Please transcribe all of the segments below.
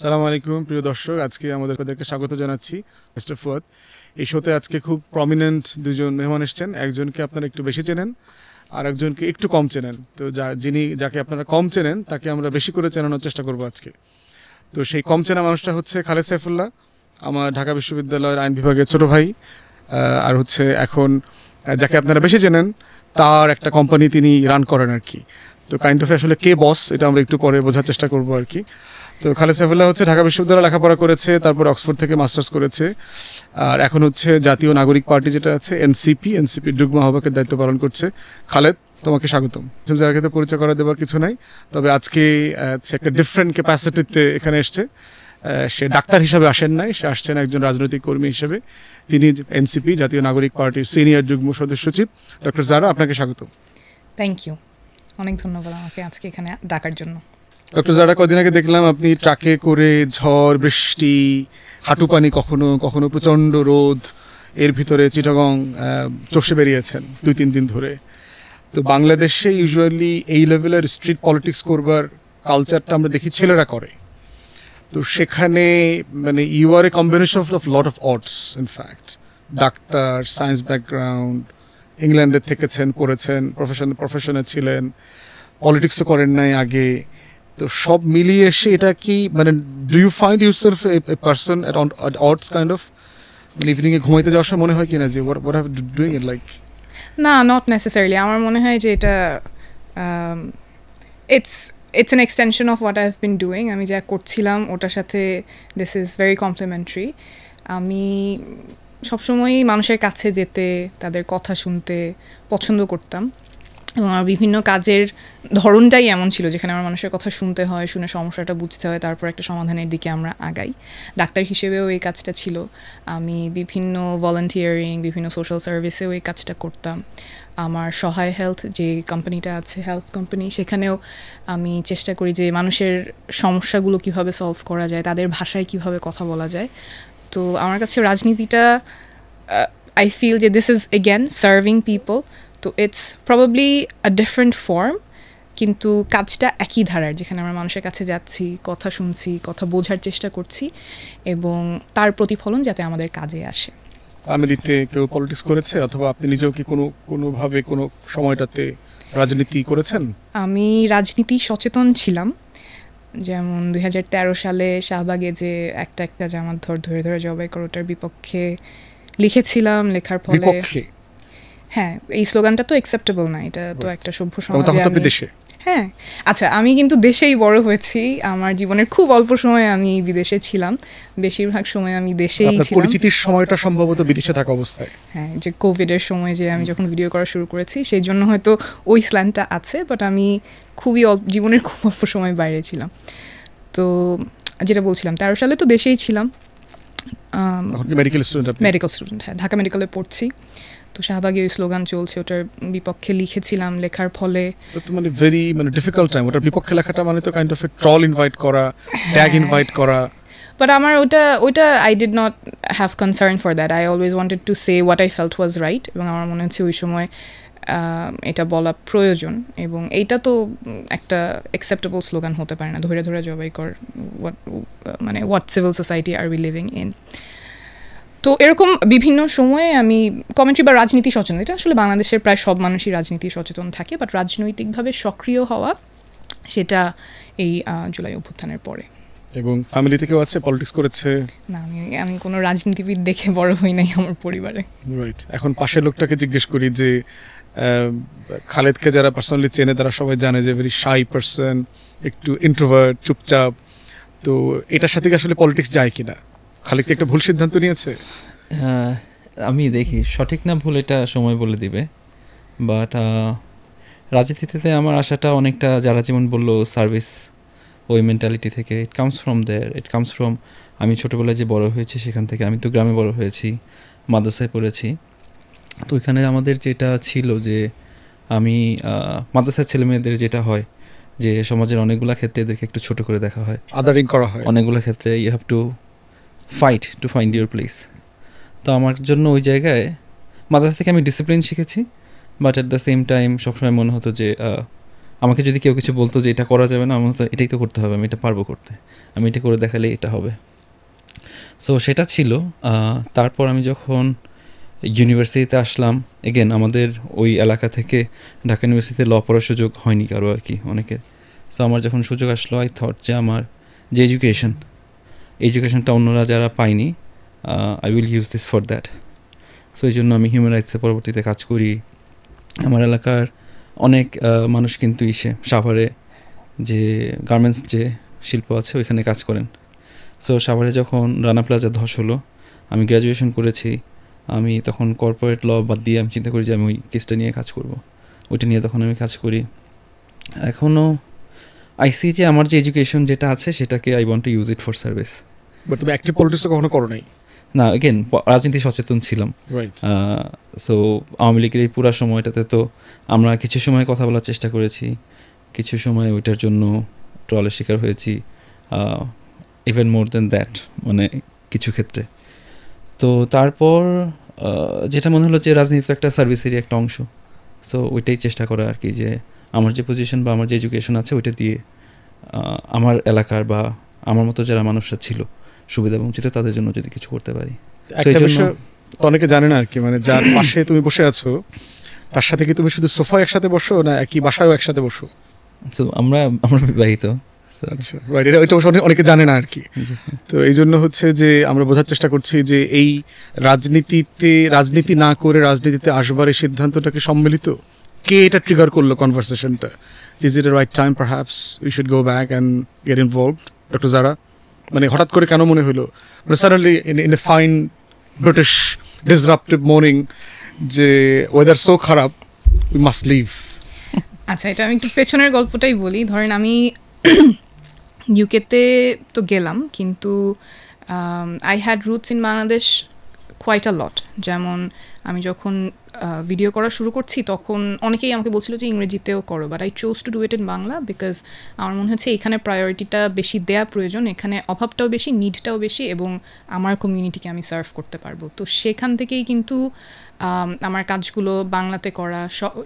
সালাম আলাইকুম প্রিয় দর্শক, আজকে আমাদেরকে স্বাগত জানাচ্ছি মিস্টার ফুয়াদ। এই শোতে আজকে খুব প্রমিনেন্ট দুজন মেহমান এসেছেন। একজনকে আপনারা একটু বেশি চেনেন আর একজনকে একটু কম চেনেন। তো যাকে আপনারা কম চেনেন তাকে আমরা বেশি করে চেনানোর চেষ্টা করব আজকে। তো সেই কম চেনা মানুষটা হচ্ছে খালেদ সাইফুল্লাহ, আমার ঢাকা বিশ্ববিদ্যালয়ের আইন বিভাগের ছোট ভাই। আর হচ্ছে এখন যাকে আপনারা বেশি চেনেন তার একটা কোম্পানি তিনি রান করেন আর কি। তো কাইন্ড অফ আসলে কে বস এটা আমরা একটু পরে বোঝার চেষ্টা করবো আর কি। তো খালেদ সাইফুল্লাহ হচ্ছে ঢাকা বিশ্ববিদ্যালয়ে লেখাপড়া করেছে, তারপর অক্সফোর্ড থেকে মাস্টার্স করেছে, আর এখন হচ্ছে জাতীয় নাগরিক পার্টি যেটা আছে এনসিপির যুগ্ম আহ্বায়কের দায়িত্ব পালন করছে। খালেদ, তোমাকে স্বাগতম। যার ক্ষেত্রে পরিচয় করা দেওয়ার কিছু নাই, তবে আজকে সে একটা ডিফারেন্ট ক্যাপাসিটিতে এখানে এসছে। সে ডাক্তার হিসাবে আসেন নাই, সে আসছেন একজন রাজনৈতিক কর্মী হিসেবে। তিনি এনসিপি জাতীয় নাগরিক পার্টির সিনিয়র যুগ্ম সদস্য সচিব। ডক্টর জারা, আপনাকে স্বাগতম। থ্যাংক ইউ, অনেক ধন্যবাদ আমাকে আজকে এখানে ডাকার জন্য। ডক্টর জারা, কদিন আগে দেখলাম আপনি ট্রাকে করে ঝড় বৃষ্টি, হাঁটু পানি, কখনো কখনো প্রচণ্ড রোদ, এর ভিতরে চিটাগং চষে বেরিয়েছেন 2-3 দিন ধরে। তো বাংলাদেশে ইউজুয়ালি এই লেভেলের স্ট্রিট পলিটিক্স করবার কালচারটা আমরা দেখি ছেলেরা করে। তো সেখানে মানে you are a combination of lot of odds in fact. ডাক্তার, সায়েন্স ব্যাকগ্রাউন্ড, ইংল্যান্ডে থেকেছেন, করেছেন, প্রফেশনে ছিলেন, পলিটিক্সও করেন নাই আগে। তো সব মিলিয়ে এসে এটা কি মানে do you find yourself a person at odds kind of, মানে ইভিনিংয়ে ঘুমাইতে যাওয়ার সময় মনে হয় কিনা যে what have doing it like? না, নট নেসেসারিলি। আমার মনে হয় যে এটা it's an extension of what I have been doing. আমি যা করছিলাম ওটার সাথে দিস ইজ ভেরি কমপ্লিমেন্টারি। আমি সবসময়ই মানুষের কাছে যেতে, তাদের কথা শুনতে পছন্দ করতাম, এবং আমার বিভিন্ন কাজের ধরনটাই এমন ছিল যেখানে আমার মানুষের কথা শুনতে হয়, শুনে সমস্যাটা বুঝতে হয়, তারপর একটা সমাধানের দিকে আমরা আগাই। ডাক্তার হিসেবেও এই কাজটা ছিল। আমি বিভিন্ন ভলান্টিয়ারিং, বিভিন্ন সোশ্যাল সার্ভিসেও এই কাজটা করতাম। আমার সহায় হেলথ যে কোম্পানিটা আছে, হেলথ কোম্পানি, সেখানেও আমি চেষ্টা করি যে মানুষের সমস্যাগুলো কিভাবে সলভ করা যায়, তাদের ভাষায় কিভাবে কথা বলা যায়। তো আমার কাছে রাজনীতিটা আই ফিল যে this is again serving people. তো it's probably a different form, কিন্তু কাজটা একই ধারার, যেখানে আমরা মানুষের কাছে যাচ্ছি, কথা শুনছি, কথা বোঝার চেষ্টা করছি, এবং তার প্রতিফলন যাতে আমাদের কাজে আসে। ফ্যামিলিতে কেউ পলিটিক্স করেছে, অথবা আপনি নিজেও কি কোনোভাবে কোনো সময়টাতে রাজনীতি করেছেন? আমি রাজনীতি সচেতন ছিলাম। যেমন 2013 সালে শাহবাগে যে একটা জামাত ধরে ধরে জবাই করো, ওটার বিপক্ষে লিখেছিলাম। লেখার ফলে হ্যাঁ, এই স্লোগানটা তো অ্যাকসেপ্টেবল না, এটা তো একটা সভ্য সমাজে। হ্যাঁ, আচ্ছা, আমি কিন্তু দেশেই বড় হয়েছি। আমার জীবনের খুব অল্প সময় আমি বিদেশে ছিলাম, বেশিরভাগ সময় আমি দেশেই ছিলাম। পরিচিতির সময়টা সম্ভবত বিদেশে থাকা অবস্থায়। হ্যাঁ, যে কোভিডের সময় যে আমি যখন ভিডিও করা শুরু করেছি, সেই জন্য হয়তো ওই স্ল্যান্ডটা আছে, বাট আমি জীবনের খুব অল্প সময় বাইরে ছিলাম। তো যেটা বলছিলাম, 13 সালে তো দেশেই ছিলাম। মেডিকেল স্টুডেন্ট, হ্যাঁ, ঢাকা মেডিকেলে পড়ছি। তো শাহবাগে ওই স্লোগান চলছে, ওটার বিপক্ষে লিখেছিলাম। লেখার ফলে মানে ভেরি ডিফিকাল্ট টাইম। ওটার বিপক্ষে লেখাটা মানে তো kind of A troll invite করা, ট্যাগ ইনভাইট করা। বাট আমার ওটা I did not have concern for that. I always wanted to say what I felt was right, এবং আমার মনে হচ্ছে ওই সময় এটা বলা প্রয়োজন। এবং এইটা তো একটা অ্যাকসেপ্টেবল স্লোগান হতে পারে না, ধরে ধরে জবাই কর, মানে what civil society are we living in. তো এরকম বিভিন্ন সময়ে আমি কমেন্ট্রি বা রাজনীতি সচেতন, এটা আসলে বাংলাদেশের প্রায় সব মানুষই রাজনীতি সচেতন থাকে, বাট রাজনৈতিকভাবে সক্রিয় হওয়া সেটা এই জুলাই অভ্যুত্থানের পরে। এবং ফ্যামিলি থেকেও আছে, পলিটিক্স করেছে? না, আমি কোনো রাজনীতিবিদ দেখে বড় হই নাই আমার পরিবারে। রাইট। এখন পাশের লোকটাকে জিজ্ঞেস করি যে খালেদকে যারা পার্সোনালি চেনে তারা সবাই জানে যে ভেরি শাই পার্সন, একটু ইন্ট্রোভার্ট, চুপচাপ। তো এটার সাথে আসলে পলিটিক্স যায় কিনা? খালেদ কি একটা ভুল সিদ্ধান্ত নিয়েছে? আমি দেখি সঠিক না ভুল এটা সময় বলে দিবে। বাট রাজনীতিতে আমার আশাটা অনেকটা যারা যেমন বললো সার্ভিস, ওই মেন্টালিটি থেকে। It comes from there, it comes from আমি ছোটোবেলায় যে বড় হয়েছি সেখান থেকে। আমি তো গ্রামে বড় হয়েছি, মাদ্রাসায় পড়েছি। তো ওইখানে আমাদের যেটা ছিল যে আমি মাদ্রাসার ছেলেমেয়েদের যেটা হয় যে সমাজের অনেকগুলো ক্ষেত্রে এদেরকে একটু ছোট করে দেখা হয়, আদারিং করা হয়। অনেকগুলো ক্ষেত্রে you have to fight to find your place. তো আমার জন্য ওই জায়গায় মাদ্রাসা থেকে আমি ডিসিপ্লিন শিখেছি, but at the same time সবসময় মনে হতো যে আমাকে যদি কেউ কিছু বলতো যে এটা করা যাবে না, আমার তো এটাই তো করতে হবে, আমি এটা পারবো করতে, আমি এটা করে দেখালে এটা হবে। সো সেটা ছিল। তারপর আমি যখন ইউনিভার্সিটিতে আসলাম, এগেন আমাদের ওই এলাকা থেকে ঢাকা ইউনিভার্সিটিতে ল পড়ার সুযোগ হয়নি কারো আর কি, অনেকের। সো আমার যখন সুযোগ আসলো, আই থট যে আমার যে এডুকেশনটা অন্যরা যারা পায়নি, I will use this for that. So এই জন্য আমি হিউম্যান রাইটসে পরবর্তীতে কাজ করি। আমার এলাকার অনেক মানুষ কিন্তু সাভারে যে গার্মেন্টস যে শিল্প আছে ওইখানে কাজ করেন। সো সাভারে যখন রানা প্লাজা ধস হলো, আমি গ্র্যাজুয়েশন করেছি, আমি তখন কর্পোরেট ল বাদ দিয়ে আমি চিন্তা করি যে আমি ওই কেসটা নিয়ে কাজ করব, ওইটা নিয়ে তখন আমি কাজ করি। এখনও আইসি যে আমার যে এডুকেশন যেটা আছে সেটাকে I want to use it for service. But তুমি অ্যাক্টিভ পলিটিক্স তো কখনো করো নাই? না, এগেন রাজনীতি সচেতন ছিলাম। রাইট। সো আওয়ামী লীগের এই পুরো সময়টাতে তো আমরা কিছু সময় কথা বলার চেষ্টা করেছি, কিছু সময় ওইটার জন্য ট্রলের শিকার হয়েছি, ইভেন মোর দেন দ্যাট, মানে কিছু ক্ষেত্রে। তো তারপর যেটা মনে হলো যে রাজনীতি তো একটা সার্ভিসেরই একটা অংশ। সো ওইটাই চেষ্টা করা আর কি, যে আমার যে পজিশন বা আমার যে এডুকেশন আছে ওইটা দিয়ে আমার এলাকার বা আমার মতো যারা মানুষরা ছিল সুবিধা বঞ্চিত তাদের জন্য যদি কিছু করতে পারি। একটা বিষয় তো অনেকে জানে না আর কি, মানে যার পাশে তুমি বসে আছো তার সাথে কি তুমি শুধু সোফায় একসাথে বসো না একই বাসায়ও একসাথে বসো? সো আমরা বিবাহিত। আচ্ছা, রাইট। এটা অনেকে জানে না আর কি। তো এই জন্য হচ্ছে যে আমরা বোঝার চেষ্টা করছি যে এই রাজনীতি না করে রাজনীতিতে আসবার এই সিদ্ধান্তটাকে সম্মিলিত, কে এটা ট্রিগার করলো কনভারসেশনটা? Is it a right time perhaps we should go back and get involved? Doctor Zara, মানে হঠাৎ করে কেন মনে হলো suddenly in a fine British disruptive morning যে ওয়েদার সো খারাপ, উই মাস্ট লিভ? আচ্ছা, এটা আমি একটু পেছনের গল্পটাই বলি। ধরেন আমি ইউকেতে তো গেলাম, কিন্তু I had roots in Bangladesh quite a lot. যেমন আমি যখন ভিডিও করা শুরু করছি তখন অনেকেই আমাকে বলছিল যে ইংরেজিতেও করো, but I chose to do it in Bangla because আমার মনে হচ্ছে এখানে প্রায়োরিটিটা বেশি দেওয়া প্রয়োজন, এখানে অভাবটাও বেশি, নিডটাও বেশি, এবং আমার কমিউনিটিকে আমি সার্ভ করতে পারবো। তো সেখান থেকেই কিন্তু আমার কাজগুলো বাংলাতে করা,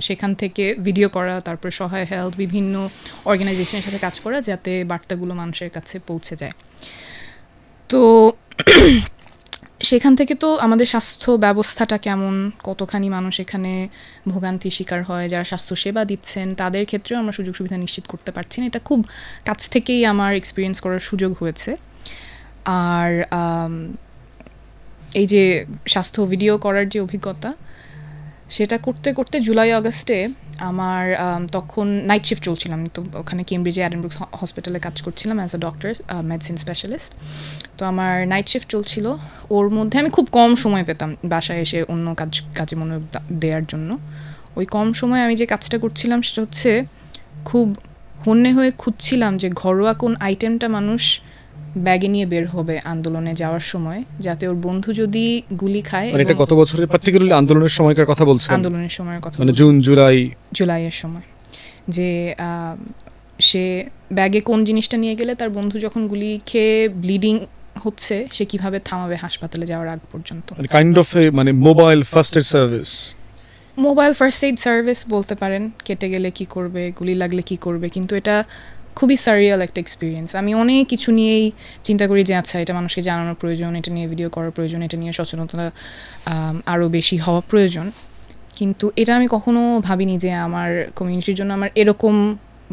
সেখান থেকে ভিডিও করা, তারপর সহায় হেলথ বিভিন্ন অর্গানাইজেশনের সাথে কাজ করা যাতে বার্তাগুলো মানুষের কাছে পৌঁছে যায়। তো সেখান থেকে তো আমাদের স্বাস্থ্য ব্যবস্থাটা কেমন, কতখানি মানুষ এখানে ভোগান্তির শিকার হয়, যারা স্বাস্থ্যসেবা দিচ্ছেন তাদের ক্ষেত্রেও আমরা সুযোগ সুবিধা নিশ্চিত করতে পারছি না। এটা খুব কাছ থেকেই আমার এক্সপিরিয়েন্স করার সুযোগ হয়েছে। আর এই যে স্বাস্থ্য ভিডিও করার যে অভিজ্ঞতা, সেটা করতে করতে জুলাই আগস্টে আমার তখন নাইট শিফট চলছিলাম, তো ওখানে কেমব্রিজে অ্যাডেনব্রুকস হসপিটালে কাজ করছিলাম as a doctor, medicine specialist. তো আমার নাইট শিফট চলছিল, ওর মধ্যে আমি খুব কম সময় পেতাম বাসায় এসে অন্য কাজে মনোযোগ দেওয়ার জন্য। ওই কম সময় আমি যে কাজটা করছিলাম সেটা হচ্ছে খুব হন্যে হয়ে খুঁজছিলাম যে ঘরোয়া কোন আইটেমটা মানুষ ব্যাগে নিয়ে বের হবে আন্দোলনে যাওয়ার সময়, যাতে ওর বন্ধু যদি গুলি খায়। এটা গত বছরের পার্টিকুলারলি আন্দোলনের সময়কার কথা বলছেন? আন্দোলনের সময়ের কথা, মানে জুলাইয়ের সময়, যে সে ব্যাগে কোন জিনিসটা নিয়ে গেলে তার বন্ধু যখন গুলি খেয়ে ব্লিডিং হচ্ছে সে কিভাবে থামাবে হাসপাতালে যাওয়ার আগ পর্যন্ত। কাইন্ড অফ মানে মোবাইল ফার্স্ট এড সার্ভিস বলতে পারেন। কেটে গেলে কি করবে, গুলি লাগলে কি করবে, কিন্তু এটা খুবই সারিয়াল একটা এক্সপিরিয়েন্স। আমি অনেক কিছু নিয়েই চিন্তা করি যে আচ্ছা এটা মানুষকে জানানোর প্রয়োজন, এটা নিয়ে ভিডিও করার প্রয়োজন, এটা নিয়ে সচেতনতা আরও বেশি হওয়া প্রয়োজন, কিন্তু এটা আমি কখনো ভাবিনি যে আমার কমিউনিটির জন্য আমার এরকম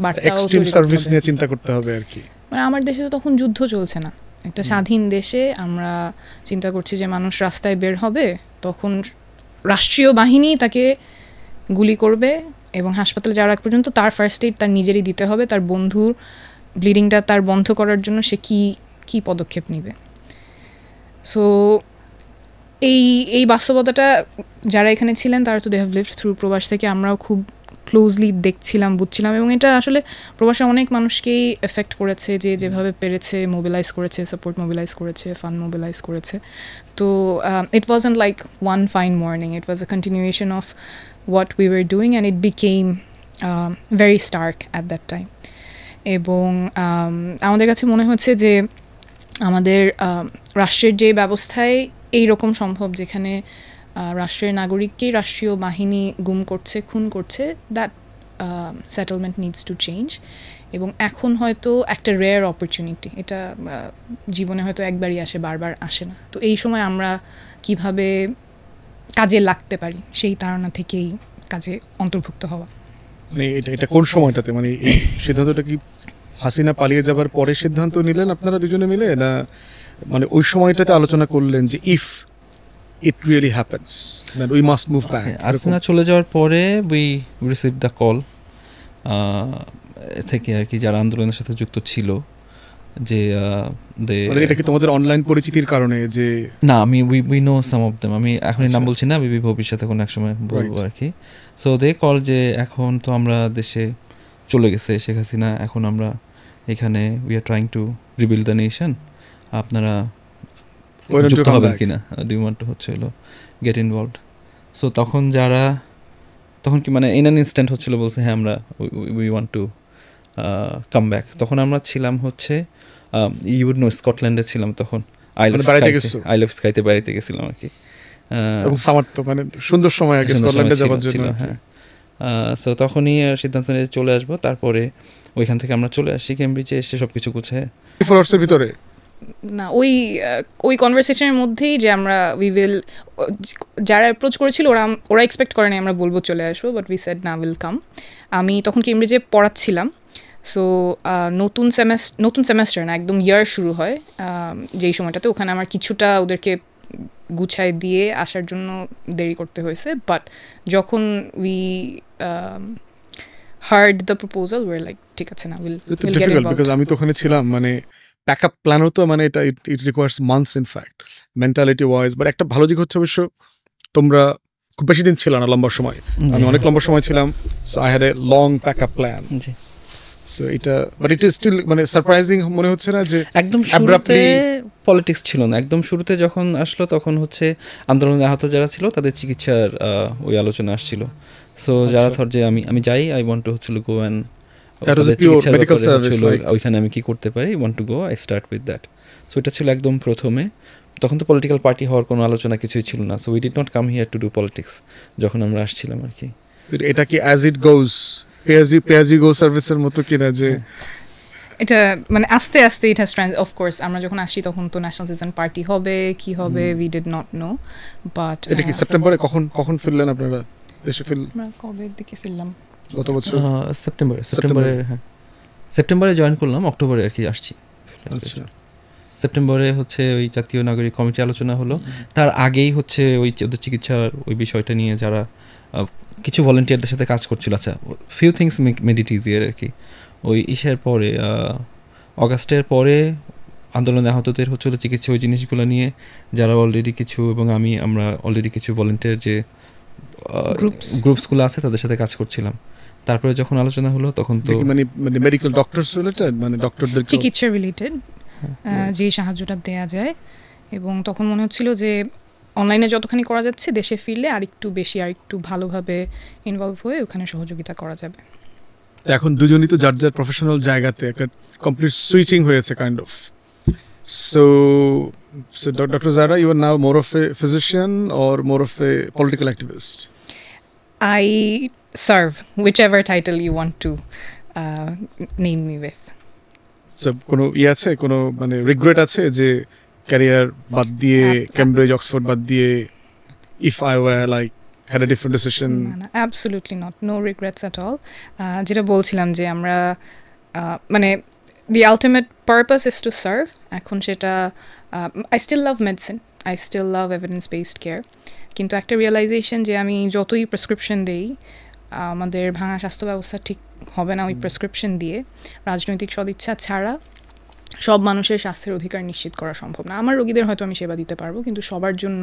বার্তাও সার্ভিস নিয়ে চিন্তা করতে হবে আর কি। মানে আমার দেশে তো তখন যুদ্ধ চলছে না, একটা স্বাধীন দেশে আমরা চিন্তা করছি যে মানুষ রাস্তায় বের হবে, তখন রাষ্ট্রীয় বাহিনী তাকে গুলি করবে এবং হাসপাতালে যাওয়ার আগ পর্যন্ত তার ফার্স্ট এইড তার নিজেরই দিতে হবে, তার বন্ধুর ব্লিডিংটা তার বন্ধ করার জন্য সে কি পদক্ষেপ নেবে। সো এই বাস্তবতাটা যারা এখানে ছিলেন তারা তো দে হ্যাভ লিভড থ্রু। প্রবাস থেকে আমরাও খুব ক্লোজলি দেখছিলাম, বুঝছিলাম, এবং এটা আসলে প্রবাসে অনেক মানুষকেই এফেক্ট করেছে, যে যেভাবে পেরেছে মোবিলাইজ করেছে, সাপোর্ট মোবিলাইজ করেছে, ফান্ড মোবিলাইজ করেছে। তো ইট wasn't like one fine morning, it was a continuation of what we were doing, and it became very stark at that time. এবং আমাদের কাছে মনে হচ্ছে যে আমাদের রাষ্ট্রের যে ব্যবস্থায় এই রকম সম্ভব, যেখানে রাষ্ট্রের নাগরিককেই রাষ্ট্রীয় বাহিনী গুম করছে, খুন করছে, that settlement needs to change, এবং এখন হয়তো একটা রেয়ার অপরচুনিটি, এটা জীবনে হয়তো একবারই আসে, বারবার আসে না। তো এই সময় আমরা কিভাবে কাজে লাগতে পারি সেই ধারণা থেকেই কাজে অন্তর্ভুক্ত হওয়া। মানে এটা কোন সময়টাতে, মানে এই সিদ্ধান্তটা কি হাসিনা পালিয়ে যাবার পরে সিদ্ধান্ত নিলেন আপনারা দুজনে মিলে, না মানে ওই সময়টাতে আলোচনা করলেন যে if it really happens then we must move back? Hasina চলে যাওয়ার পরে উই রিসিভ দ্য কল থেকে আর কি, যারা আন্দোলনের সাথে যুক্ত ছিল, যে মানে এটা কি তোমাদের অনলাইন পরিচিতির কারণে? যে না, আমি we know some of them, আমি এখনই নাম আচ্ছা। বলছি না, বিবি ভবিষ্যতে কোনো এক সময় বলবো Right. আর কি। সো দে কল যে এখন তো আমরা দেশে চলে গেছে শেখ হাসিনা, এখন আমরা এখানে we are trying to rebuild the nation, আপনারা Why don't you যুক্ত come হবেন back? কিনা, ডু ইউ ওয়ান্ট টু হচ্ছে হলো গেট ইনভলভড। সো তখন যারা, তখন কি মানে ইন অ্যান ইনস্ট্যান্ট হচ্ছিল, বলছে হ্যাঁ আমরা we want to come back. তখন আমরা ছিলাম হচ্ছে ইউড নো স্কটল্যান্ডে ছিলাম তখন, মানে বেড়াইতে গেছো? আই লাভ স্কাইতে বেড়াইতে গেছিলাম আর কি। এবং সামার তো মানে সুন্দর সময় আগে সুন্দর স্কটল্যান্ডে সময় যাওয়ার ছিল, জন্য। হ্যাঁ। সো তখনই সিদ্ধান্ত নিয়ে চলে আসবো, তারপরে ওইখান থেকে আমরা চলে আসি কেমব্রিজে, এসে সব কিছু গুছায়। 24 আওয়ার্সের ভিতরে না, ওই কনভারসেশনের মধ্যেই যে আমরা যারা অ্যাপ্রোচ করেছিল ওরা এক্সপেক্ট করেনি আমরা বলবো চলে আসবো, বাট উই সেড না, উইল কাম। আমি তখন কেমব্রিজে পড়াচ্ছিলাম, সো নতুন সেমেস্টার না, একদম ইয়ার শুরু হয় যেই সময়টাতে, ওখানে আমার কিছুটা ওদেরকে গুছায় দিয়ে আসার জন্য দেরি করতে হয়েছে। বাট যখন we heard the proposal, we are like ঠিক আছে না, will get difficult, involved. Because আমি তো ওখানে ছিলাম, মানে ব্যাকআপ প্ল্যানও তো মানে এটা it requires months in fact mentality wise. But একটা ভালো দিক হচ্ছে অবশ্য তোমরা খুব বেশি দিন ছিল না, লম্বা সময়। আমি অনেক লম্বা সময় ছিলাম, so I had a long backup plan. G, so এটা বাট ইট ইজ স্টিল মানে সারপ্রাইজিং মনে হচ্ছে না যে একদম শুরুতে abruptly পলিটিক্স ছিল না, একদম শুরুতে যখন আসলো তখন হচ্ছে আন্দোলনে আহত যারা ছিল তাদের চিকিৎসার ওই আলোচনা আসছিল। সো যারা ধর যে আমি যাই, আই ওয়ান্ট টু হচ্ছিল go and That was a pure medical service, like- ওইখানে আমি কি করতে পারি, want to go, I start with that. So এটা ছিল একদম প্রথমে, তখন তো পলিটিক্যাল পার্টি হওয়ার কোনো আলোচনা কিছুই ছিল না। So we did not come here to do politics যখন আমরা আসছিলাম আর কি। এটা কি as it goes pay as you go সার্ভিসের মতো কিনা, যে এটা মানে আস্তে আস্তে ইট হ্যাজ ট্রান্স, অফকোর্স আমরা যখন আসি তখন তো ন্যাশনাল সিটিজেন পার্টি হবে কি হবে, we did not know. But এটা কি সেপ্টেম্বরে কখন ফিরলেন আপনারা দেশে? আমরা কবের দিকে ফিরলাম? গত বছর? সেপ্টেম্বরে হ্যাঁ, সেপ্টেম্বরে জয়েন করলাম, অক্টোবরে আর কি আসছি। আচ্ছা, সেপ্টেম্বরে হচ্ছে ওই জাতীয় নাগরিক কমিটি আলোচনা হলো, তার আগেই হচ্ছে ওই ওদের চিকিৎসার ওই বিষয়টা নিয়ে যারা কিছু ভলেন্টিয়ারদের সাথে কাজ করছিল। আচ্ছা, few things made it easier আর কি। ওই ইসের পরে অগাস্টের পরে আন্দোলনে আহতদের হচ্ছিল চিকিৎসা ওই জিনিসগুলো নিয়ে যারা অলরেডি কিছু, এবং আমরা অলরেডি কিছু ভলেন্টিয়ার যে গ্রুপসগুলো আছে তাদের সাথে কাজ করছিলাম। তারপরে যখন আলোচনা হলো তখন তো মানে মেডিকেল ডক্টরস রিলেটেড, মানে ডক্টরদের চিকিৎসা রিলেটেড যে সাহায্যটা দেয়া যায়, এবং তখন মনে হচ্ছিল যে অনলাইনে যতখানি করা যাচ্ছে দেশে ফিরলে আরেকটু বেশি আরেকটু ভালোভাবে ইনভলভ হয়ে ওখানে সহযোগিতা করা যাবে। এখন দুজনই তো যার যার প্রফেশনাল জায়গাতে একটা কমপ্লিট সুইচিং হয়েছে kind of. So doctor Zara, you are now more of a physician or more of a political activist? I serve whichever title you want to name me with. So কোনো আছে, কোনো মানে regret আছে যে career বাদ দিয়ে, Cambridge Oxford বাদ দিয়ে, if I were like had a different decision? না, absolutely not, no regrets at all. যেটা বলছিলাম যে আমরা মানে the ultimate purpose is to serve. এখন সেটা I still love medicine, I still love evidence-based care, কিন্তু একটা রিয়েলাইজেশন যে আমি যতই প্রেসক্রিপশন দেই আমাদের ভাঙা স্বাস্থ্য ব্যবস্থা ঠিক হবে না ওই প্রেসক্রিপশন দিয়ে। রাজনৈতিক সদিচ্ছা ছাড়া সব মানুষের স্বাস্থ্যের অধিকার নিশ্চিত করা সম্ভব না। আমার রোগীদের হয়তো আমি সেবা দিতে পারবো, কিন্তু সবার জন্য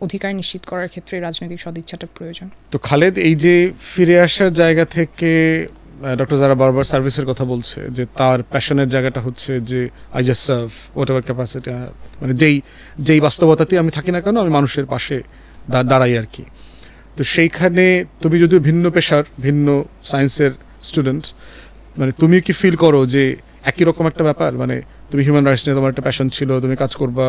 অধিকার নিশ্চিত করার ক্ষেত্রে রাজনৈতিক সদিচ্ছাটা প্রয়োজন। তো খালেদ, এই যে ফিরে আসার জায়গা থেকে ডক্টর যারা বারবার সার্ভিসের কথা বলছে, যে তার প্যাশনের জায়গাটা হচ্ছে যে I just serve what ever capacity, মানে যেই বাস্তবতাতেই আমি থাকি না কেন আমি মানুষের পাশে দাঁড়াই আর কি। তো সেইখানে তুমি যদিও ভিন্ন পেশার, ভিন্ন সায়েন্সের স্টুডেন্ট, মানে তুমি কি ফিল করো যে একই রকম একটা ব্যাপার, মানে তুমি হিউম্যান রাইটস নিয়ে তোমার একটা প্যাশন ছিল, তুমি কাজ করবা,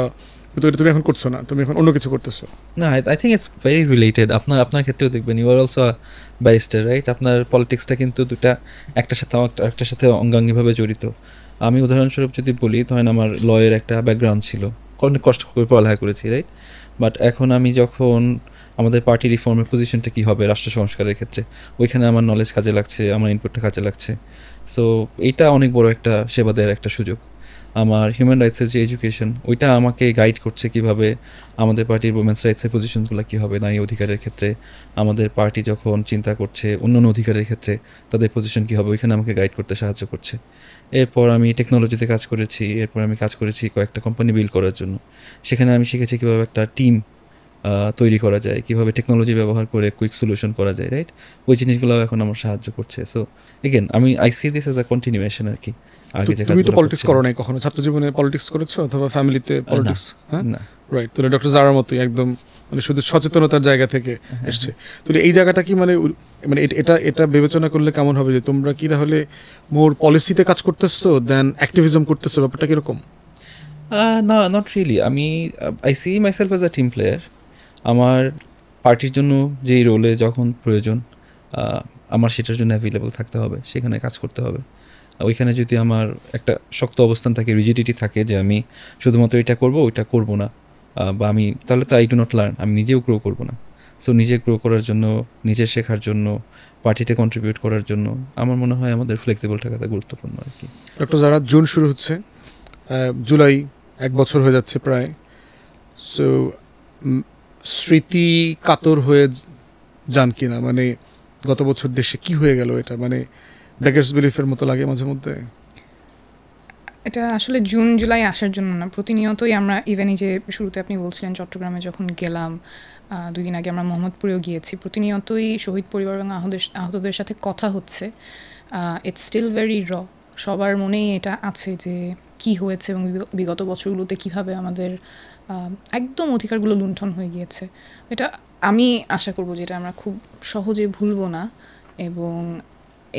কিন্তু এটা তুমি এখন করছো না, তুমি এখন অন্য কিছু করতেছো। না, I think it's very related. আপনার ক্ষেত্রেও দেখবেন, you are also barrister, right? আপনার পলিটিক্সটা কিন্তু দুটা একটার সাথে একটার সাথে অঙ্গাঙ্গিভাবে জড়িত। আমি উদাহরণস্বরূপ যদি বলি, ধরেন আমার লয়ের একটা ব্যাকগ্রাউন্ড ছিল, অনেক কষ্ট করে পড়ালেখা করেছি, রাইট? বাট এখন আমি যখন আমাদের পার্টি রিফর্মের পজিশনটা কী হবে রাষ্ট্র সংস্কারের ক্ষেত্রে, ওইখানে আমার নলেজ কাজে লাগছে, আমার ইনপুটটা কাজে লাগছে। সো এইটা অনেক বড় একটা সেবা দেওয়ার একটা সুযোগ। আমার হিউম্যান রাইটসের যে এডুকেশন, ওইটা আমাকে গাইড করছে কিভাবে আমাদের পার্টির উমেন্স রাইটসের পজিশনগুলো কী হবে নারী অধিকারের ক্ষেত্রে, আমাদের পার্টি যখন চিন্তা করছে অন্যান্য অধিকারের ক্ষেত্রে তাদের পজিশন কী হবে, ওইখানে আমাকে গাইড করতে সাহায্য করছে। এরপর আমি টেকনোলজিতে কাজ করেছি, এরপর আমি কাজ করেছি কয়েকটা কোম্পানি বিল্ড করার জন্য। সেখানে আমি শিখেছি কীভাবে একটা টিম তৈরি করা যায়, কীভাবে টেকনোলজি ব্যবহার করে কুইক সলিউশন করা যায়, রাইট? ওই জিনিসগুলো এখন আমার সাহায্য করছে। সো এগেন আমি I see this as a continuation আর কি। তুমি তো পলিটিক্স করো নাই কখনো, ছাত্র জীবনে পলিটিক্স করেছো অথবা ফ্যামিলিতে পলিটিক্স? হ্যাঁ, রাইট। তো ডক্টর জারার মতোই একদম মানে শুধু সচেতনতার জায়গা থেকে এসছে। তো এই জায়গাটা কি মানে মানে এটা বিবেচনা করলে কেমন হবে যে তোমরা কি তাহলে মোর পলিসিতে কাজ করতেছো দেন অ্যাক্টিভিজম করতেছো, ব্যাপারটা কিরকম? না, নট রিয়েলি। আমি I see myself as a team player. আমার পার্টির জন্য যেই রোলে যখন প্রয়োজন আমার সেটার জন্য অ্যাভেলেবল থাকতে হবে, সেখানে কাজ করতে হবে। ওইখানে যদি আমার একটা শক্ত অবস্থান থাকে, রিজিডিটি থাকে যে আমি শুধুমাত্র এটা করব ওইটা করব না, বা আমি তাহলে তো আই ডু নট লার্ন, আমি নিজেও গ্রো করব না। সো নিজে গ্রো করার জন্য, নিজে শেখার জন্য, পার্টিতে কন্ট্রিবিউট করার জন্য আমার মনে হয় আমাদের ফ্লেক্সিবল থাকাটা গুরুত্বপূর্ণ আর কি। ডক্টর জারা, জুন শুরু হচ্ছে, জুলাই 1 বছর হয়ে যাচ্ছে প্রায়। সো স্মৃতি কাতর হয়ে যান কিনা, মানে গত বছর দেশে কি হয়ে গেল, এটা মানে বেগার্স বিলিফের মতো লাগে মাঝে মধ্যে? এটা আসলে জুন জুলাই আসার জন্য না, প্রতিনিয়তই আমরা ইভেন এই যে শুরুতে আপনি বলছিলেন চট্টগ্রামে যখন গেলাম, 2 দিন আগে আমরা মোহাম্মদপুরেও গিয়েছি, প্রতিনিয়তই শহীদ পরিবার এবং আহতদের সাথে কথা হচ্ছে। ইটস স্টিল ভেরি র, সবার মনেই এটা আছে যে কি হয়েছে এবং বিগত বছরগুলোতে কিভাবে আমাদের একদম অধিকারগুলো লুণ্ঠন হয়ে গিয়েছে। এটা আমি আশা করব যে এটা আমরা খুব সহজে ভুলবো না, এবং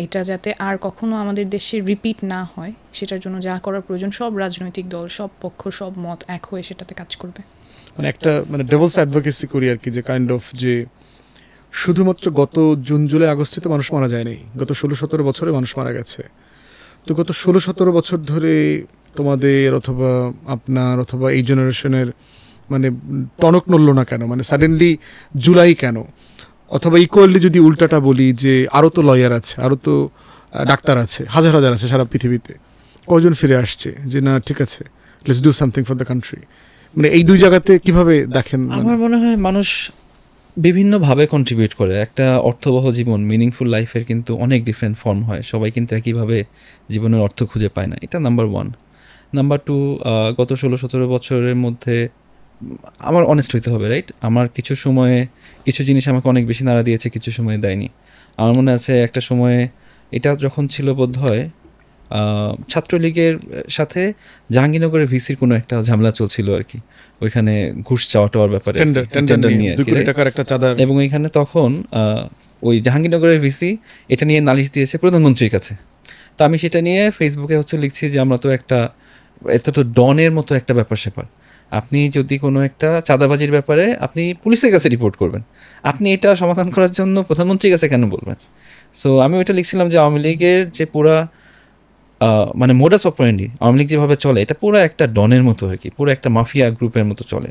এটা যাতে আর কখনো আমাদের দেশে রিপিট না হয় সেটার জন্য যা করার প্রয়োজন সব রাজনৈতিক দল, সব পক্ষ, সব মত এক হয়ে সেটাতে কাজ করবে। মানে একটা মানে ডেভিলস অ্যাডভোকেসি করি আর কি, যে কাইন্ড অফ যে শুধুমাত্র গত জুন জুলাই আগস্টে তো মানুষ মারা যায়নি, গত 16-17 বছরে মানুষ মারা গেছে। তো গত 16-17 বছর ধরে তোমাদের অথবা আপনার অথবা এই জেনারেশনের মানে টনক নড়ল না কেন, মানে সাডেনলি জুলাই কেন? অথবা ইকুয়ালি যদি উল্টাটা বলি যে আরও তো লয়ার আছে, আরও তো ডাক্তার আছে, হাজার হাজার আছে সারা পৃথিবীতে, কজন ফিরে আসছে যে না ঠিক আছে let's do something for the country? মানে এই দুই জায়গাতে কিভাবে দেখেন? আমার মনে হয় মানুষ বিভিন্নভাবে কন্ট্রিবিউট করে। একটা অর্থবহ জীবন, মিনিংফুল লাইফের কিন্তু অনেক ডিফারেন্ট ফর্ম হয়, সবাই কিন্তু একইভাবে জীবনের অর্থ খুঁজে পায় না, এটা নাম্বার 1। নাম্বার 2, গত 16-17 বছরের মধ্যে আমার অনেস্ট হইতে হবে, রাইট? আমার কিছু সময়ে কিছু জিনিস আমাকে অনেক বেশি নাড়া দিয়েছে, কিছু সময়ে দেয়নি। আমার মনে আছে একটা সময়ে এটা যখন ছিল বোধ হয় ছাত্রলীগের সাথে জাহাঙ্গীরনগরের ভিসির কোনো একটা ঝামেলা চলছিল আর কি, ওইখানে ঘুষ চাওয়ার ব্যাপারে, টেন্ডার নিয়ে 2 কোটি টাকার একটা চাঁদার। এবং এখানে তখন ওই জাহাঙ্গীরনগরের ভিসি এটা নিয়ে নালিশ দিয়েছে প্রধানমন্ত্রীর কাছে। তো আমি সেটা নিয়ে ফেসবুকে লিখছি যে আমরা তো এটা তো ডনের মতো একটা ব্যাপার স্যাপার, আপনি যদি কোনো একটা চাঁদাবাজির ব্যাপারে আপনি পুলিশের কাছে রিপোর্ট করবেন, আপনি এটা সমাধান করার জন্য প্রধানমন্ত্রীর কাছে কেন বলবেন? সো আমি ওইটা লিখছিলাম যে আওয়ামী লীগের যে পুরা মানে মোডাস অপারেন্ডি, আওয়ামী লীগ যেভাবে চলে এটা পুরো একটা ডনের মতো আর কি, পুরো একটা মাফিয়া গ্রুপের মতো চলে।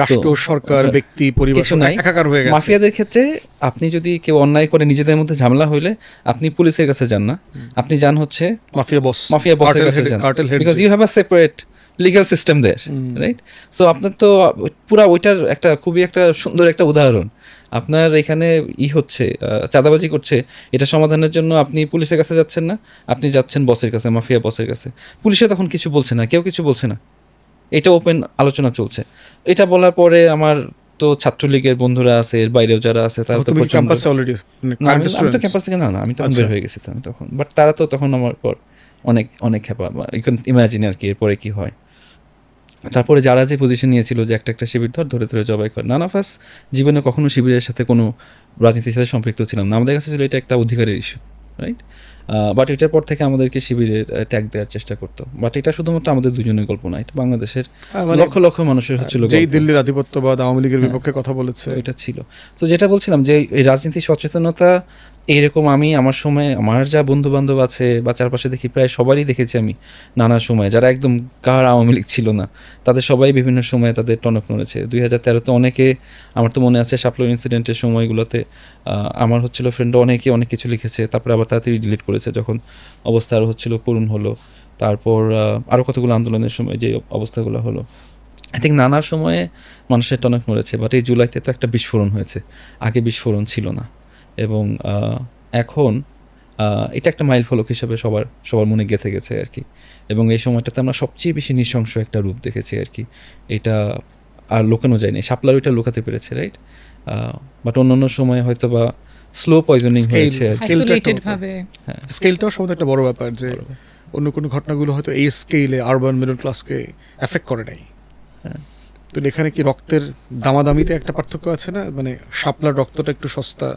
রাষ্ট্র, সরকার, ব্যক্তি, পরিবার একাকার হয়ে গেছে। মাফিয়াদের ক্ষেত্রে আপনি যদি কেউ অন্যায় করে নিজেদের মধ্যে ঝামেলা হইলে আপনি পুলিশের কাছে যান না, আপনি যান হচ্ছে মাফিয়া বসের কাছে যান, because you have a separate legal system there, right? So আপনার তো পুরা ওইটার একটা খুবই একটা সুন্দর একটা উদাহরণ। আপনার এখানে হচ্ছে চাঁদাবাজি করছে, এটা সমাধানের জন্য আপনি পুলিশের কাছে যাচ্ছেন না, আপনি যাচ্ছেন বসের কাছে, মাফিয়া বসের কাছে। পুলিশে তখন কিছু বলছে না, কেউ কিছু বলছে না, এটা ওপেন আলোচনা চলছে। এটা বলার পরে আমার তো ছাত্রলীগের বন্ধুরা আছে, এর বাইরেও যারা আছে তারা তো ক্যাম্পাসে অলরেডি, আমি তো ক্যাম্পাস থেকে না, আমি তখন বের হয়ে গেছি তখন, বাট তারা তো তখন আমার পর অনেক অনেক খেপা, ইউ ক্যান ইমাজিন আর কি এরপরে কি হয়। তারপরে যারা যে পজিশন নিয়েছিল যে একটা শিবির ধরে ধরে জবাই করে, নান অফ আস জীবনে কখনো শিবিরের সাথে কোনো রাজনীতির সাথে সম্পৃক্ত ছিলাম না, আমাদের কাছে ছিল এটা একটা অধিকারের ইস্যু, রাইট? বাট এটার পর থেকে আমাদেরকে শিবিরের ট্যাগ দেওয়ার চেষ্টা করতো। বাট এটা শুধুমাত্র আমাদের দুজনের গল্প না, এটা বাংলাদেশের লক্ষ লক্ষ মানুষের হচ্ছিল যেই গল্প। দিল্লির আধিপত্যবাদ আওয়ামী লীগের হ্যাঁ। বিপক্ষে কথা বলেছে। এটা ছিল। তো যেটা বলছিলাম যে এই রাজনীতি সচেতনতা এইরকম আমি আমার সময় আমার যা বন্ধু বান্ধব আছে বা চারপাশে দেখি প্রায় সবারই দেখেছি আমি নানা সময়, যারা একদম কার আওয়ামী লীগ ছিল না তাদের সবাই বিভিন্ন সময়ে তাদের টনক নড়েছে। 2013-তে অনেকে, আমার তো মনে আছে শাপলা ইনসিডেন্টের সময়গুলোতে আমার হচ্ছিল ফ্রেন্ড অনেকে অনেক কিছু লিখেছে, তারপরে আবার তাড়াতাড়ি ডিলিট করেছে যখন অবস্থা আরও হচ্ছিল করুণ হলো। তারপর আরও কতগুলো আন্দোলনের সময় যে অবস্থাগুলো হলো, আই থিঙ্ক নানা সময়ে মানুষের টনক নড়েছে। বাট এই জুলাইতে তো একটা বিস্ফোরণ হয়েছে, আগে বিস্ফোরণ ছিল না। এবং এখন এটা একটা মাইল ফলক হিসেবে সবার মনে গেঁথে গেছে আর কি। এবং এই সময়টাতে আমরা সবচেয়ে বেশি নৃশংস একটা রূপ দেখেছি আর কি। এটা আর লুকানো যায়নি, শাপলার ওইটা লুকাতে পেরেছে, রাইট? বাট অন্য সময় হয়তো বা স্লো পয়জনিং হয়েছে আর কি। আইসোলেটেড ভাবে। স্কেলটাও সম্ভবত একটা বড় ব্যাপার, যে অন্য কোনো ঘটনাগুলো হয়তো এই স্কেলে আরবান মিডল ক্লাসকে এফেক্ট করে নাই। হ্যাঁ। তো এখানে কি রক্তের দামাদামিতে একটা পার্থক্য আছে না? মানে শাপলার রক্তটা একটু সস্তা,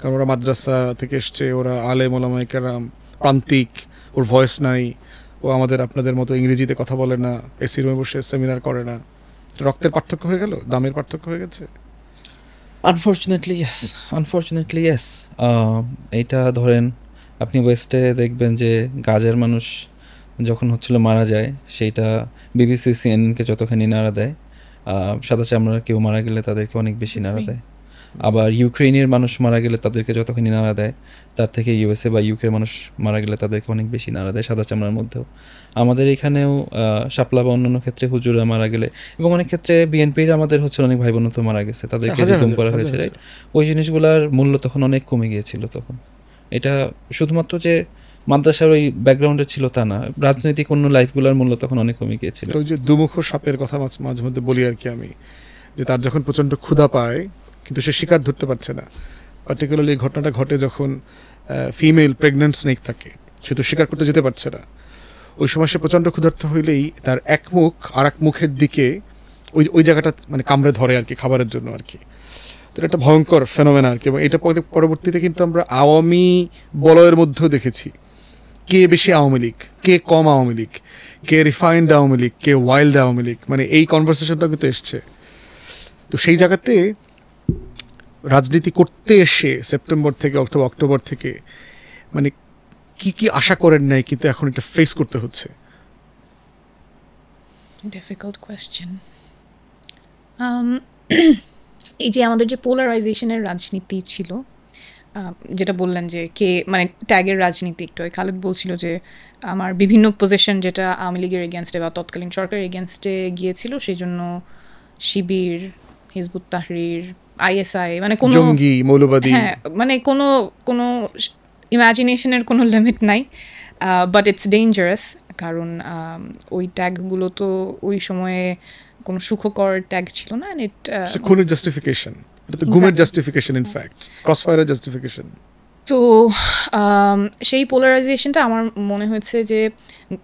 কারণ ওরা মাদ্রাসা থেকে এসছে, ওরা আলেম ওলামায়ে কেরাম, প্রান্তিক, ওর ভয়েস নাই, ও আমাদের আপনাদের মতো ইংরেজিতে কথা বলে না, এসি রুমে বসে সেমিনার করে না। তো রক্তের পার্থক্য হয়ে গেল, দামের পার্থক্য হয়ে গেছে। Unfortunately yes. এইটা ধরেন আপনি ওয়েস্টে দেখবেন যে গাজার মানুষ যখন হচ্ছিল মারা যায়, সেইটা বিবিসি সিএনএনকে যতখানি নাড়া দেয়, সাদা চামড়ার কেউ মারা গেলে তাদেরকে অনেক বেশি নাড়া দেয়। আবার ইউক্রেনের মানুষ মারা গেলে তাদেরকে যতখানি নাড়া দেয়, তার থেকে ইউএসএ বা ইউকের মানুষ মারা গেলে তাদেরকে অনেক বেশি নাড়া দেয় সাদা চামড়ার মধ্যেও। আমাদের এখানেও শাপলা বা অন্যান্য ক্ষেত্রে হুজুরা মারা গেলে, এবং অনেক ক্ষেত্রে বিএনপির আমাদের হচ্ছে অনেক ভাই বোন তো মারা গেছে, তাদেরকে গুম করা হয়েছে, রাইট? ওই জিনিসগুলোর মূল্য তখন অনেক কমে গিয়েছিল তখন। এটা শুধুমাত্র যে মাদ্রাসার ওই ব্যাকগ্রাউন্ডে ছিল তা না, রাজনৈতিক অন্য লাইফগুলোর মূল্য তখন অনেক কমে গিয়েছিল। ওই যে দুমুখ সাপের কথা মাঝে মধ্যে বলি আর কি আমি, যে তার যখন প্রচণ্ড ক্ষুধা পায় কিন্তু সে শিকার ধরতে পারছে না। পার্টিকুলারলি এই ঘটনাটা ঘটে যখন ফিমেল প্রেগনেন্ট স্নেক থাকে, সে তো শিকার করতে যেতে পারছে না। ওই সময় সে প্রচণ্ড ক্ষুধার্ত হইলেই তার এক মুখ আর এক মুখের দিকে ওই জায়গাটা মানে কামড়ে ধরে আর কি, খাবারের জন্য আর কি। তো এটা একটা ভয়ঙ্কর ফেনোমেনা আর কি। এবং এটা পরবর্তীতে কিন্তু আমরা আওয়ামী বলয়ের মধ্যেও দেখেছি, কে বেশি আওয়ামী লীগ, কে কম আওয়ামী লীগ, কে রিফাইন্ড আওয়ামী লীগ, কে ওয়াইল্ড আওয়ামী লীগ, মানে এই কনভারসেশনটা কিন্তু এসছে। তো সেই জায়গাতে রাজনীতি করতে এসে সেপ্টেম্বর থেকে অথবা অক্টোবর থেকে মানে কি কি আশা করেন নাই, কিন্তু এখন এটা ফেস করতে হচ্ছে। Difficult question. এই যে আমাদের যে পোলারাইজেশনের রাজনীতি ছিল, যেটা বললেন যে কে মানে ট্যাগের রাজনীতি, একটু খালেদ বলছিল যে আমার বিভিন্ন পজিশন যেটা আওয়ামী লীগের এগেনস্টে বা তৎকালীন সরকারের এগেনস্টে গিয়েছিল, সেই জন্য শিবির, হিজবুত তাহরির, আইএসআই, মানে কোনো জঙ্গি মৌলবাদী, হ্যাঁ মানে কোনো ইমাজিনেশনের কোনো লিমিট নাই। বাট ইটস ডেঞ্জারাস, কারণ ওই ট্যাগগুলো তো ওই সময়ে কোনো সুখকর ট্যাগ ছিল না। খুনের জাস্টিফিকেশন, এটা তো গুমের জাস্টিফিকেশন, ইনফ্যাক্ট ক্রসফায়ারের জাস্টিফিকেশন। তো সেই পোলারাইজেশনটা আমার মনে হয়েছে যে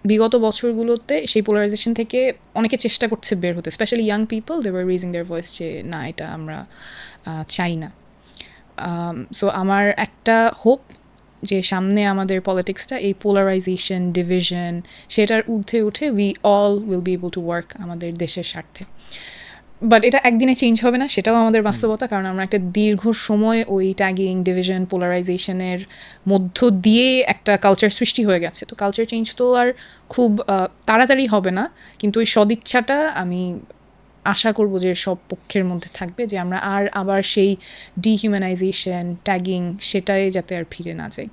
বিগত বছরগুলোতে সেই পোলারাইজেশন থেকে অনেকে চেষ্টা করছে বের হতে, specially young people, they were raising their voice যে না, এটা আমরা চাই না। সো আমার একটা হোপ যে সামনে আমাদের পলিটিক্সটা এই পোলারাইজেশন, ডিভিশন, সেটার ঊর্ধ্বে উঠে we all will be able to work আমাদের দেশের স্বার্থে। বাট এটা একদিনে চেঞ্জ হবে না, সেটাও আমাদের বাস্তবতা, কারণ আমরা একটা দীর্ঘ সময় ওই ট্যাগিং, ডিভিশন, পোলারাইজেশনের মধ্য দিয়ে একটা কালচার সৃষ্টি হয়ে গেছে। তো কালচার চেঞ্জ তো আর খুব তাড়াতাড়ি হবে না, কিন্তু ওই সদিচ্ছাটা আমি আশা করব যে সব পক্ষের মধ্যে থাকবে, যে আমরা আবার সেই ডিহিউম্যানাইজেশন, ট্যাগিং, সেটাই যাতে আর ফিরে না যাই।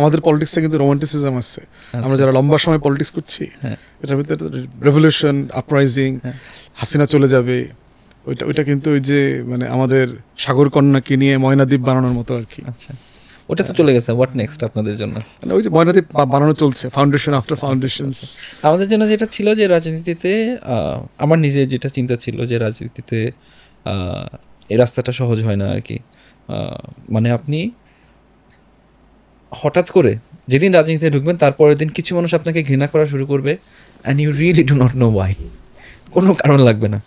আমাদের পলিটিক্সে কিন্তু রোমান্টিসিজম আছে, আমরা যারা লম্বা সময় পলিটিক্স করছি, এটার ভিতরে রেভলিউশন, আপরাইজিং, হাসিনা চলে যাবে, ওইটা কিন্তু ওই যে মানে আমাদের সাগর কন্যাকে নিয়ে ময়নাদ্বীপ বানানোর মতো আর কি। আচ্ছা, ওটা তো চলে গেছে, হোয়াট নেক্সট আপনাদের জন্য? মানে ওই যে ময়নাদ্বীপ বানানো চলছে, ফাউন্ডেশন আফটার ফাউন্ডেশনস। আমাদের জন্য যেটা ছিল যে রাজনীতিতে, আমার নিজের যেটা চিন্তা ছিল যে রাজনীতিতে এই রাস্তাটা সহজ হয় না আর কি। মানে আপনি হঠাৎ করে যেদিন রাজনীতিতে ঢুকবেন তারপরের দিন কিছু মানুষ আপনাকে ঘৃণা করা শুরু করবে, and you really do not know why, কোনো কারণ লাগবে না,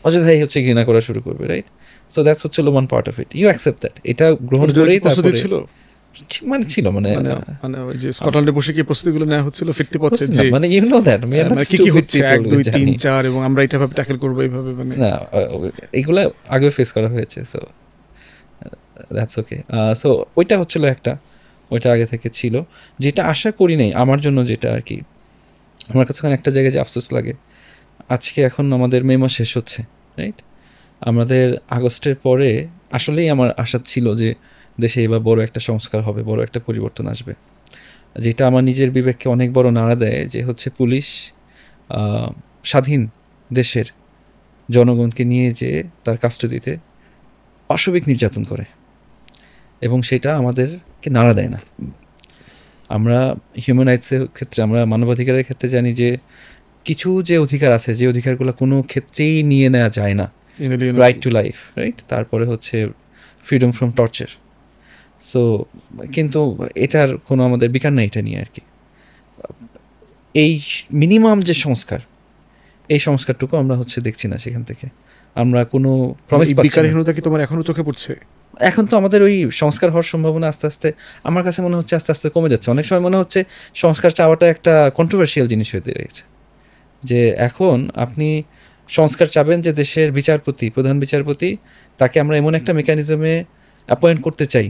অযথাই হচ্ছে ঘৃণা করা শুরু করবে, রাইট? সো দ্যাটস হচ্ছে one part of it, you accept that, এটা গ্রহণ করেই তারপরে ছিল মানে ছিল মানে মানে মানে ওই যে স্কটল্যান্ডে বসে কি প্রস্তুতিগুলো নেওয়া হচ্ছিল ফিরতি পথে যে মানে ইউ নো দ্যাট আমি মানে কি কি হচ্ছে 1 2 3 4 এবং আমরা এটা ভাবে ট্যাকেল করব এইভাবে মানে না এগুলা আগে ফেস করা হয়েছে সো দ্যাটস ওকে সো ওইটা হচ্ছিল একটা ওইটা আগে থেকে ছিল যেটা আশা করি নাই আমার জন্য যেটা আর কি আমার কাছে একটা জায়গায় যে আফসোস লাগে আজকে এখন আমাদের মে মাস শেষ হচ্ছে রাইট আমাদের আগস্টের পরে আসলেই আমার আশা ছিল যে দেশে এবার বড় একটা সংস্কার হবে বড় একটা পরিবর্তন আসবে যেটা আমার নিজের বিবেককে অনেক বড় নাড়া দেয় যে হচ্ছে পুলিশ স্বাধীন দেশের জনগণকে নিয়ে যে তার কাস্টডিতে পাশবিক নির্যাতন করে এবং সেটা আমাদেরকে নাড়া দেয় না আমরা হিউম্যান রাইটসের ক্ষেত্রে আমরা মানবাধিকারের ক্ষেত্রে জানি যে কিছু যে অধিকার আছে যে অধিকারগুলো কোনো ক্ষেত্রেই নিয়ে নেওয়া যায় না রাইট টু লাইফ রাইট তারপরে হচ্ছে ফ্রিডম ফ্রম টর্চার সো কিন্তু এটার কোনো আমাদের বিকার নেই এটা নিয়ে আর কি এই মিনিমাম যে সংস্কার এই সংস্কারটুকু আমরা হচ্ছে দেখছি না সেখান থেকে আমরা কোনো প্রমিস পাচ্ছি না বিকারহীনতা কি তোমার এখনো চোখে পড়ছে এখন তো আমাদের ওই সংস্কার হওয়ার সম্ভাবনা আস্তে আস্তে আমার কাছে মনে হচ্ছে আস্তে আস্তে কমে যাচ্ছে অনেক সময় মনে হচ্ছে সংস্কার চাওয়াটা একটা কন্ট্রোভার্সিয়াল জিনিস হয়ে দাঁড়িয়েছে যে এখন আপনি সংস্কার চাবেন যে দেশের বিচারপতি প্রধান বিচারপতি তাকে আমরা এমন একটা মেকানিজমে অ্যাপয়েন্ট করতে চাই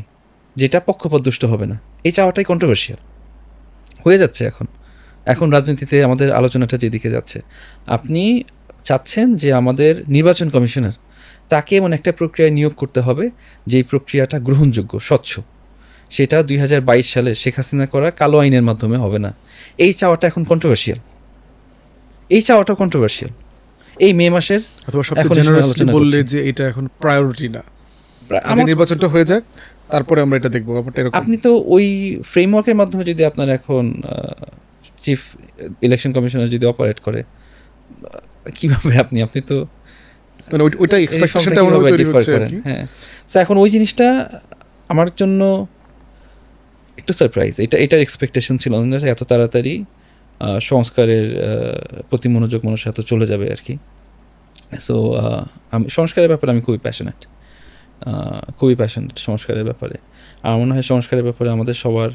যেটা পক্ষপাতদুষ্ট হবে না এই চাওয়াটাই কন্ট্রোভার্সিয়াল হয়ে যাচ্ছে এখন রাজনীতিতে আমাদের আলোচনাটা যেদিকে যাচ্ছে আপনি চাচ্ছেন যে আমাদের নির্বাচন কমিশনার তাকে এমন একটা প্রক্রিয়ায় নিয়োগ করতে হবে যেই প্রক্রিয়াটা গ্রহণযোগ্য স্বচ্ছ সেটা 2022 সালে শেখ হাসিনা করা কালো আইনের মাধ্যমে হবে না এই চাওয়াটা এখন কন্ট্রোভার্সিয়াল এই চাওয়াটা কন্ট্রোভার্সিয়াল এই মে মাসের অথবা সবচেয়ে জেনারেসলি বললে যে এটা এখন প্রায়োরিটি না আগে নির্বাচনটা হয়ে যাক তারপরে আমরা এটা দেখবো ব্যাপারটা এরকম আপনি তো ওই ফ্রেমওয়ার্কের মাধ্যমে যদি আপনার এখন চিফ ইলেকশন কমিশনার যদি অপারেট করে কিভাবে আপনি তো মানে ওইটা এক্সপেকটেশনটা আমরা তৈরি হচ্ছে আর কি হ্যাঁ সো এখন ওই জিনিসটা আমার জন্য একটু সারপ্রাইজ এটার এক্সপেকটেশন ছিল না যে এত তাড়াতাড়ি সংস্কারের প্রতি মনোযোগ মানুষের সাথে চলে যাবে আর কি সো আমি সংস্কারের ব্যাপারে আমি খুবই প্যাশনেট সংস্কারের ব্যাপারে আমার মনে হয় সংস্কারের ব্যাপারে আমাদের সবার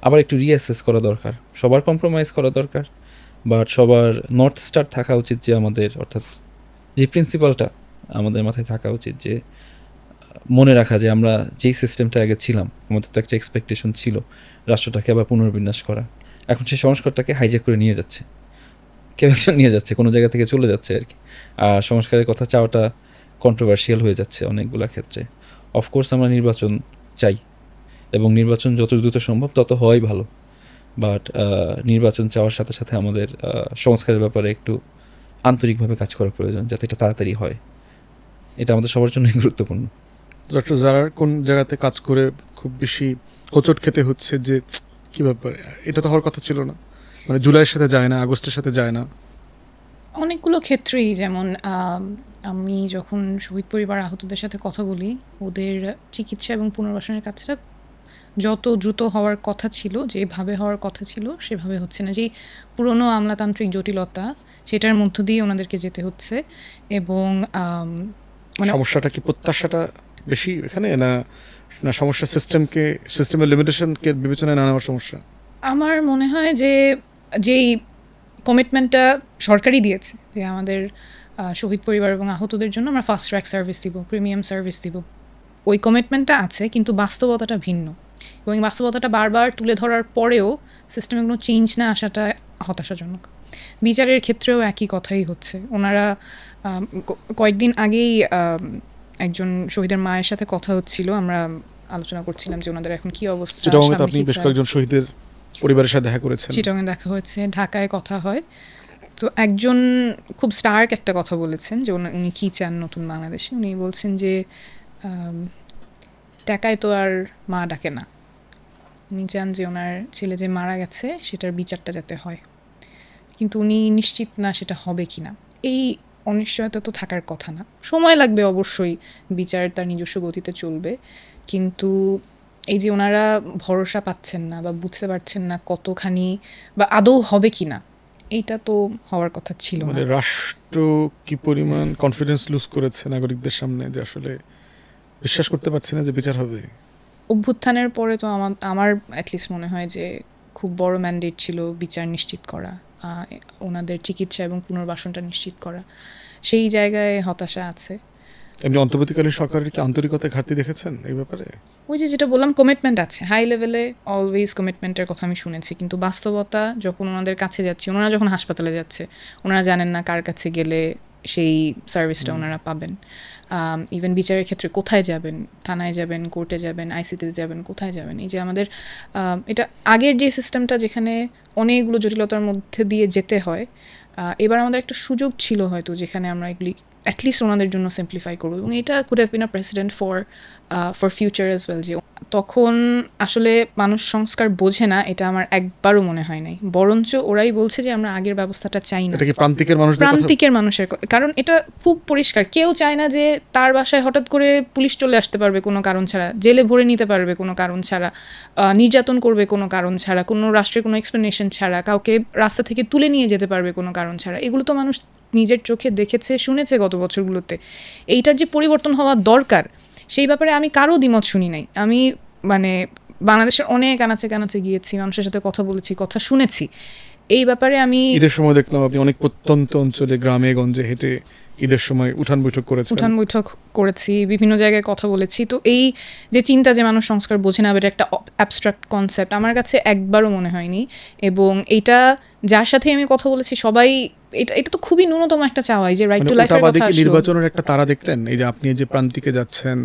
আবার একটু রিঅ্যাসেস করা দরকার সবার কম্প্রোমাইজ করা দরকার বাট সবার নর্থ স্টার থাকা উচিত যে আমাদের অর্থাৎ যে প্রিন্সিপালটা আমাদের মাথায় থাকা উচিত যে মনে রাখা যে আমরা যেই সিস্টেমটা আগে ছিলাম আমাদের তো একটা এক্সপেকটেশন ছিল রাষ্ট্রটাকে আবার পুনর্বিন্যাস করা এখন সেই সংস্কারটাকে হাইজ্যাক করে নিয়ে যাচ্ছে কেউ একজন নিয়ে যাচ্ছে কোনো জায়গা থেকে চলে যাচ্ছে আর কি আর সংস্কারের কথা চাওয়াটা কন্ট্রোভার্সিয়াল হয়ে যাচ্ছে অনেকগুলো ক্ষেত্রে অফকোর্স আমরা নির্বাচন চাই এবং নির্বাচন যত দ্রুত সম্ভব তত হওয়াই ভালো বাট নির্বাচন চাওয়ার সাথে সাথে আমাদের সংস্কারের ব্যাপারে একটু আন্তরিকভাবে কাজ করা প্রয়োজন যাতে এটা তাড়াতাড়ি হয় এটা আমাদের সবার জন্যই গুরুত্বপূর্ণ ডক্টর জারার কোন জায়গাতে কাজ করে খুব বেশি হোঁচট খেতে হচ্ছে যে কী ব্যাপার এটা তো হওয়ার কথা ছিল না মানে জুলাইয়ের সাথে যায় না আগস্টের সাথে যায় না অনেকগুলো ক্ষেত্রেই যেমন আমি যখন শহীদ পরিবার আহতদের সাথে কথা বলি ওদের চিকিৎসা এবং পুনর্বাসনের কাজটা যত দ্রুত হওয়ার কথা ছিল যেভাবে হওয়ার কথা ছিল সেভাবে হচ্ছে না যেই পুরনো আমলাতান্ত্রিক জটিলতা সেটার মধ্য দিয়ে ওনাদেরকে যেতে হচ্ছে এবং সমস্যাটা কি প্রত্যাশাটা বেশি এখানে না না সমস্যা সিস্টেমের লিমিটেশনকে বিবেচনায় না নেওয়ার সমস্যা আমার মনে হয় যে যেই কমিটমেন্টটা সরকারই দিয়েছে যে আমাদের শহীদ পরিবার এবং আহতদের জন্য আমরা ফাস্ট ট্র্যাক সার্ভিস দিব প্রিমিয়াম সার্ভিস দিব ওই কমিটমেন্টটা আছে কিন্তু বাস্তবতাটা ভিন্ন এবং এই বাস্তবতাটা বারবার তুলে ধরার পরেও সিস্টেমে কোনো চেঞ্জ না আসাটা হতাশাজনক বিচারের ক্ষেত্রেও একই কথাই হচ্ছে ওনারা কয়েকদিন আগেই একজন শহীদের মায়ের সাথে কথা হচ্ছিল আমরা আলোচনা করছিলাম যে ওনাদের এখন কি অবস্থা আপনি বেশ কয়েকজন শহীদের পরিবারের সাথে দেখা করেছেন চিটাগংয়ে দেখা হয়েছে ঢাকায় কথা হয় তো একজন খুব স্টার্ক একটা কথা বলেছেন যে উনি কী চান নতুন বাংলাদেশে উনি বলছেন যে টাকায় তো আর মা ডাকে না উনি চান যে ওনার ছেলে যে মারা গেছে সেটার বিচারটা যাতে হয় কিন্তু উনি নিশ্চিত না সেটা হবে কি না এই অনিশ্চয়তা তো থাকার কথা না সময় লাগবে অবশ্যই বিচার তার নিজস্ব গতিতে চলবে কিন্তু এই যে ওনারা ভরসা পাচ্ছেন না বা বুঝতে পারছেন না কতখানি বা আদৌ হবে কি না এইটা তো হওয়ার কথা ছিল মানে রাষ্ট্র কি পরিমাণ কনফিডেন্স লুজ করেছে নাগরিকদের সামনে যে আসলে বিশ্বাস করতে পারছি না যে বিচার হবে অভ্যুত্থানের পরে তো আমার অ্যাটলিস্ট মনে হয় যে খুব বড় ম্যান্ডেট ছিল বিচার নিশ্চিত করা, ওনাদের চিকিৎসা এবং পুনর্বাসনটা নিশ্চিত করা। সেই জায়গায় হতাশা আছে। এমনি অন্তর্বর্তীকালীন সরকারের কি আন্তরিকতা ঘাটতি দেখেছেন এই ব্যাপারে? ওই যেটা বললাম, কমিটমেন্ট আছে হাই লেভেলে, অলওয়েজ কমিটমেন্টের কথা আমি শুনেছি, কিন্তু বাস্তবতা যখন ওনাদের কাছে যাচ্ছি, ওনারা যখন হাসপাতালে যাচ্ছে, ওনারা জানেন না কার কাছে গেলে সেই সার্ভিসটা ওনারা পাবেন। ইভেন বিচারের ক্ষেত্রে কোথায় যাবেন, থানায় যাবেন, কোর্টে যাবেন, আইসিটিতে যাবেন, কোথায় যাবেন? এই যে আমাদের এটা আগের যে সিস্টেমটা যেখানে অনেকগুলো জটিলতার মধ্যে দিয়ে যেতে হয়, এবার আমাদের একটা সুযোগ ছিল হয়তো যেখানে আমরা এগুলি অ্যাটলিস্ট ওনাদের জন্য সিম্পলিফাই করবো, এবং এটা could have been a president for future as well. যে তখন আসলে মানুষ সংস্কার বোঝে না, এটা আমার একবারও মনে হয় নাই, বরঞ্চ ওরাই বলছে যে আমরা আগের ব্যবস্থাটা চাই না। এটা কি প্রান্তিকের মানুষের, কারণ এটা খুব পরিষ্কার, কেউ চায় না যে তার বাসায় হঠাৎ করে পুলিশ চলে আসতে পারবে কোনো কারণ ছাড়া, জেলে ভরে নিতে পারবে কোনো কারণ ছাড়া, নির্যাতন করবে কোনো কারণ ছাড়া, কোনো রাষ্ট্রের কোনো এক্সপ্লেনেশন ছাড়া, কাউকে রাস্তা থেকে তুলে নিয়ে যেতে পারবে কোনো কারণ ছাড়া। এগুলো তো মানুষ নিজের চোখে দেখেছে, শুনেছে গত বছরগুলোতে। এইটার যে পরিবর্তন হওয়া দরকার, সেই ব্যাপারে আমি কারো দ্বিমত শুনি নাই। আমি মানে বাংলাদেশের অনেক আনাচে কানাচে গিয়েছি, মানুষের সাথে কথা বলেছি, কথা শুনেছি। এই ব্যাপারে আমি ঈদের সময় দেখলাম আপনি অনেক প্রত্যন্ত অঞ্চলে গ্রামে গঞ্জে হেঁটে ঈদের সময় উঠান বৈঠক করেছি, বিভিন্ন জায়গায় কথা বলেছি। তো এই যে চিন্তা যে মানুষ সংস্কার বোঝে না, এটা একটা অ্যাবস্ট্রাক্ট কনসেপ্ট, আমার কাছে একবারও মনে হয়নি। এবং এটা যার সাথে আমি কথা বলেছি সবাই এটা তো খুবই ন্যূনতম একটা চাওয়াই যে রাইট টু লাইফের কথা। নির্বাচনের একটা তারা দেখলেন, এই যে আপনি যে প্রান্তিকে যাচ্ছেন,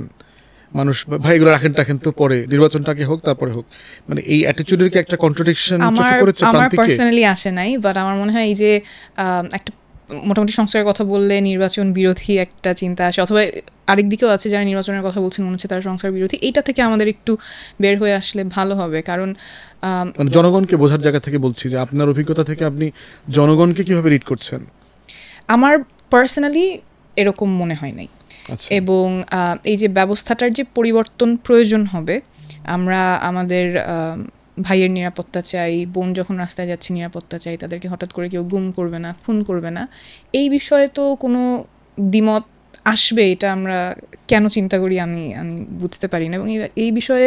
মানুষ ভাই এগুলো রাখেন তো পরে, নির্বাচনটাকে হোক তারপরে হোক, মানে এই অ্যাটিটিউডের কি একটা কন্ট্রাডিকশন চোখে পড়েছে প্রান্তিকে? আমার পার্সোনালি আসে নাই, বাট আমার মনে হয় এই যে একটা মোটামুটি সংস্কারের কথা বললে নির্বাচন বিরোধী একটা চিন্তা আসে, অথবা আরেক দিকেও আছে যারা নির্বাচনের কথা বলছেন মনে হচ্ছে তারা সংস্কার বিরোধী। এইটা থেকে আমাদের একটু বের হয়ে আসলে ভালো হবে, কারণ মানে জনগণকে বোঝার জায়গা থেকে বলছি যে আপনার অভিজ্ঞতা থেকে আপনি জনগণকে কিভাবে রিড করছেন? আমার পার্সোনালি এরকম মনে হয় নাই। এবং এই যে ব্যবস্থাটার যে পরিবর্তন প্রয়োজন হবে, আমরা আমাদের ভাইয়ের নিরাপত্তা চাই, বোন যখন রাস্তায় যাচ্ছে নিরাপত্তা চাই, তাদেরকে হঠাৎ করে কেউ গুম করবে না, খুন করবে না, এই বিষয়ে তো কোনো দ্বিমত আসবে, এটা আমরা কেন চিন্তা করি আমি বুঝতে পারি না। এবং এই বিষয়ে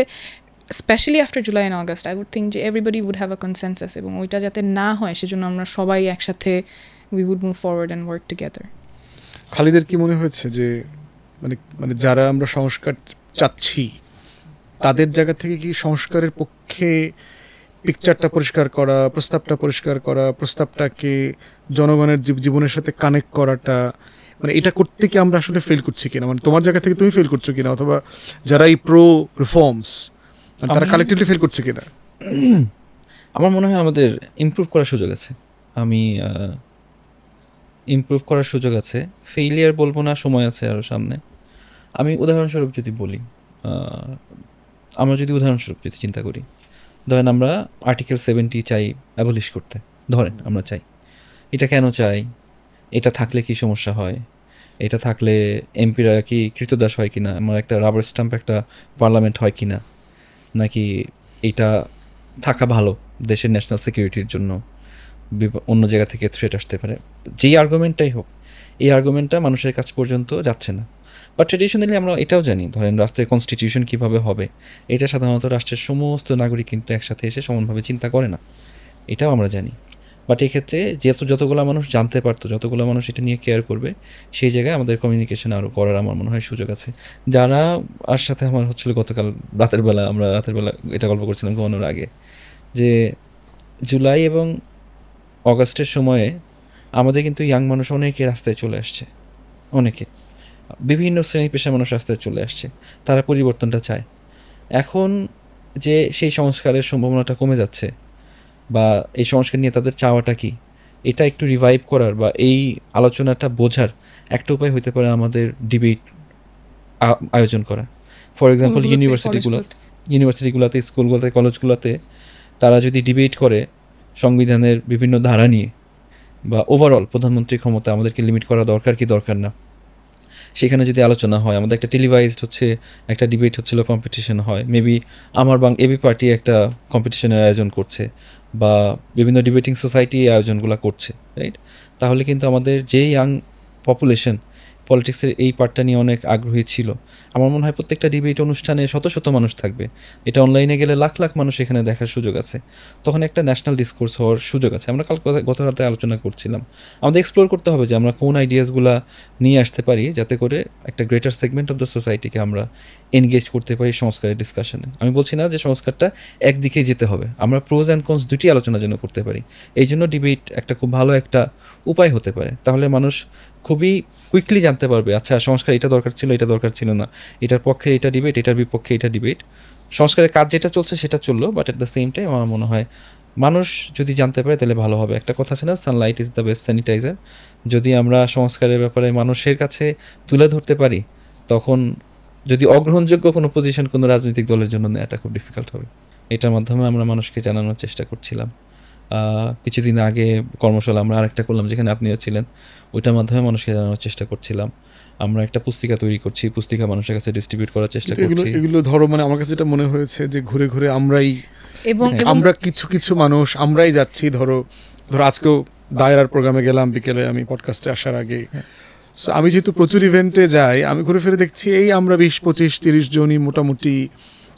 specially after July and August I would think যে everybody would have a consensus, এবং ওইটা যাতে না হয় সেজন্য আমরা সবাই একসাথে we would move forward and work together. খালিদের কি মনে হয়েছে যে মানে যারা আমরা সংস্কার চাচ্ছি তাদের জায়গা থেকে কি সংস্কারের পক্ষে পিকচারটা পরিষ্কার করা, প্রস্তাবটা পরিষ্কার করা, প্রস্তাবটাকে জনগণের জীবনের সাথে কানেক্ট করাটা, মানে এটা করতে কি আমরা আসলে ফেল করছি কিনা? মানে তোমার জায়গা থেকে তুমি ফেল করছো কিনা, অথবা যারা এই প্রো রিফর্মস তারা কালেক্টিভলি ফেল করছে কিনা? আমার মনে হয় আমাদের ইমপ্রুভ করার সুযোগ আছে। ইমপ্রুভ করার সুযোগ আছে, ফেইলিয়ার বলবো না, সময় আছে আরও সামনে। আমি উদাহরণস্বরূপ যদি বলি, আমরা যদি উদাহরণস্বরূপ যদি চিন্তা করি, ধরেন আমরা আর্টিকেল 70 চাই অ্যাবলিশ করতে, ধরেন আমরা চাই। এটা কেন চাই? এটা থাকলে কি সমস্যা হয়? এটা থাকলে এমপিরা কি কৃতদাস হয় কিনা? আমার একটা রাবার স্ট্যাম্প একটা পার্লামেন্ট হয় কিনা? নাকি এটা থাকা ভালো দেশের ন্যাশনাল সিকিউরিটির জন্য, অন্য জায়গা থেকে থ্রেট আসতে পারে? যেই আর্গুমেন্টটাই হোক, এই আর্গুমেন্টটা মানুষের কাছ পর্যন্ত যাচ্ছে না। বা ট্রেডিশনালি আমরা এটাও জানি, ধরেন রাষ্ট্রের কনস্টিটিউশন কীভাবে হবে, এটা সাধারণত রাষ্ট্রের সমস্ত নাগরিক কিন্তু একসাথে এসে সমানভাবে চিন্তা করে না, এটাও আমরা জানি। বাট এক্ষেত্রে যতগুলো মানুষ জানতে পারতো, যতগুলো মানুষ এটা নিয়ে কেয়ার করবে, সেই জায়গায় আমাদের কমিউনিকেশন আরও করার আমার মনে হয় সুযোগ আছে। যারা আর সাথে আমার হচ্ছিল গতকাল রাতের বেলা এটা গল্প করছিলাম ঘুমানোর আগে, যে জুলাই এবং অগাস্টের সময়ে আমাদের কিন্তু ইয়াং মানুষ অনেকে রাস্তায় চলে আসছে, অনেকে বিভিন্ন শ্রেণী পেশার মানুষ রাস্তায় চলে আসছে, তারা পরিবর্তনটা চায়। এখন যে সেই সংস্কারের সম্ভাবনাটা কমে যাচ্ছে, বা এই সংস্কার নিয়ে তাদের চাওয়াটা কি, এটা একটু রিভাইভ করার বা এই আলোচনাটা বোঝার একটা উপায় হতে পারে আমাদের ডিবেট আয়োজন করা। ফর এক্সাম্পল ইউনিভার্সিটিগুলোতে, স্কুলগুলোতে, কলেজগুলোতে তারা যদি ডিবেট করে সংবিধানের বিভিন্ন ধারা নিয়ে, বা ওভারঅল প্রধানমন্ত্রী ক্ষমতা আমাদেরকে লিমিট করা দরকার কি দরকার না, সেখানে যদি আলোচনা হয়, আমাদের একটা টেলিভাইজড একটা ডিবেট হচ্ছিল, কম্পিটিশন হয়, মেবি আমার এবি পার্টি একটা কম্পিটিশনের আয়োজন করছে, বা বিভিন্ন ডিবেটিং সোসাইটি এই আয়োজনগুলো করছে, রাইট? তাহলে কিন্তু আমাদের যে ইয়াং পপুলেশন পলিটিক্সের এই পার্টটা নিয়ে অনেক আগ্রহী ছিল। আমার মনে হয় প্রত্যেকটা ডিবেট অনুষ্ঠানে শত শত মানুষ থাকবে, এটা অনলাইনে গেলে লাখ লাখ মানুষ এখানে দেখার সুযোগ আছে, তখন একটা ন্যাশনাল ডিসকোর্স হওয়ার সুযোগ আছে। আমরা গত রাতে আলোচনা করছিলাম, আমাদের এক্সপ্লোর করতে হবে যে আমরা কোন আইডিয়াসগুলো নিয়ে আসতে পারি যাতে করে একটা গ্রেটার সেগমেন্ট অফ দ্য সোসাইটিকে আমরা এনগেজ করতে পারি সংস্কারের ডিসকাশনে। আমি বলছি না যে সংস্কারটা একদিকেই যেতে হবে, আমরা প্রোজ অ্যান্ড কনস দুটি আলোচনা যেন করতে পারি। এই জন্য ডিবেট একটা খুব ভালো একটা উপায় হতে পারে, তাহলে মানুষ খুবই কুইকলি জানতে পারবে আচ্ছা সংস্কার এটা দরকার ছিল, এটা দরকার ছিল না, এটার পক্ষে এটা ডিবেট, এটার বিপক্ষে এটা ডিবেট। সংস্কারের কাজ যেটা চলছে সেটা চললো, but at the same time আমার মনে হয় মানুষ যদি জানতে পারে তাহলে ভালো হবে। একটা কথা আছে না, sunlight is the best sanitizer. যদি আমরা সংস্কারের ব্যাপারে মানুষের কাছে তুলে ধরতে পারি, তখন যদি অগ্রহণযোগ্য কোনো পজিশন কোনো রাজনৈতিক দলের জন্য নেওয়াটা খুব ডিফিকাল্ট হবে। এটার মাধ্যমে আমরা মানুষকে জানানোর চেষ্টা করছিলাম। কিছুদিন আগে কর্মশালা আমরা আরেকটা করলাম যেখানে আপনিও ছিলেন, ওইটার মাধ্যমে মানুষকে জানানোর চেষ্টা করছিলাম। আমরা একটা পুস্তিকা তৈরি করছি, পুস্তিকা মানুষের কাছে ডিস্ট্রিবিউট করার চেষ্টা করছি। এগুলো ধরো মানে আমার কাছে যেটা মনে হয়েছে যে ঘুরে ঘুরে আমরা কিছু কিছু মানুষ আমরাই যাচ্ছি। ধরো আজকেও দায়রার প্রোগ্রামে গেলাম বিকেলে, আমি পডকাস্টে আসার আগে। আমি যেহেতু প্রচুর ইভেন্টে যাই, আমি ঘুরে ফিরে দেখছি এই আমরা 20-25-30 জনই মোটামুটি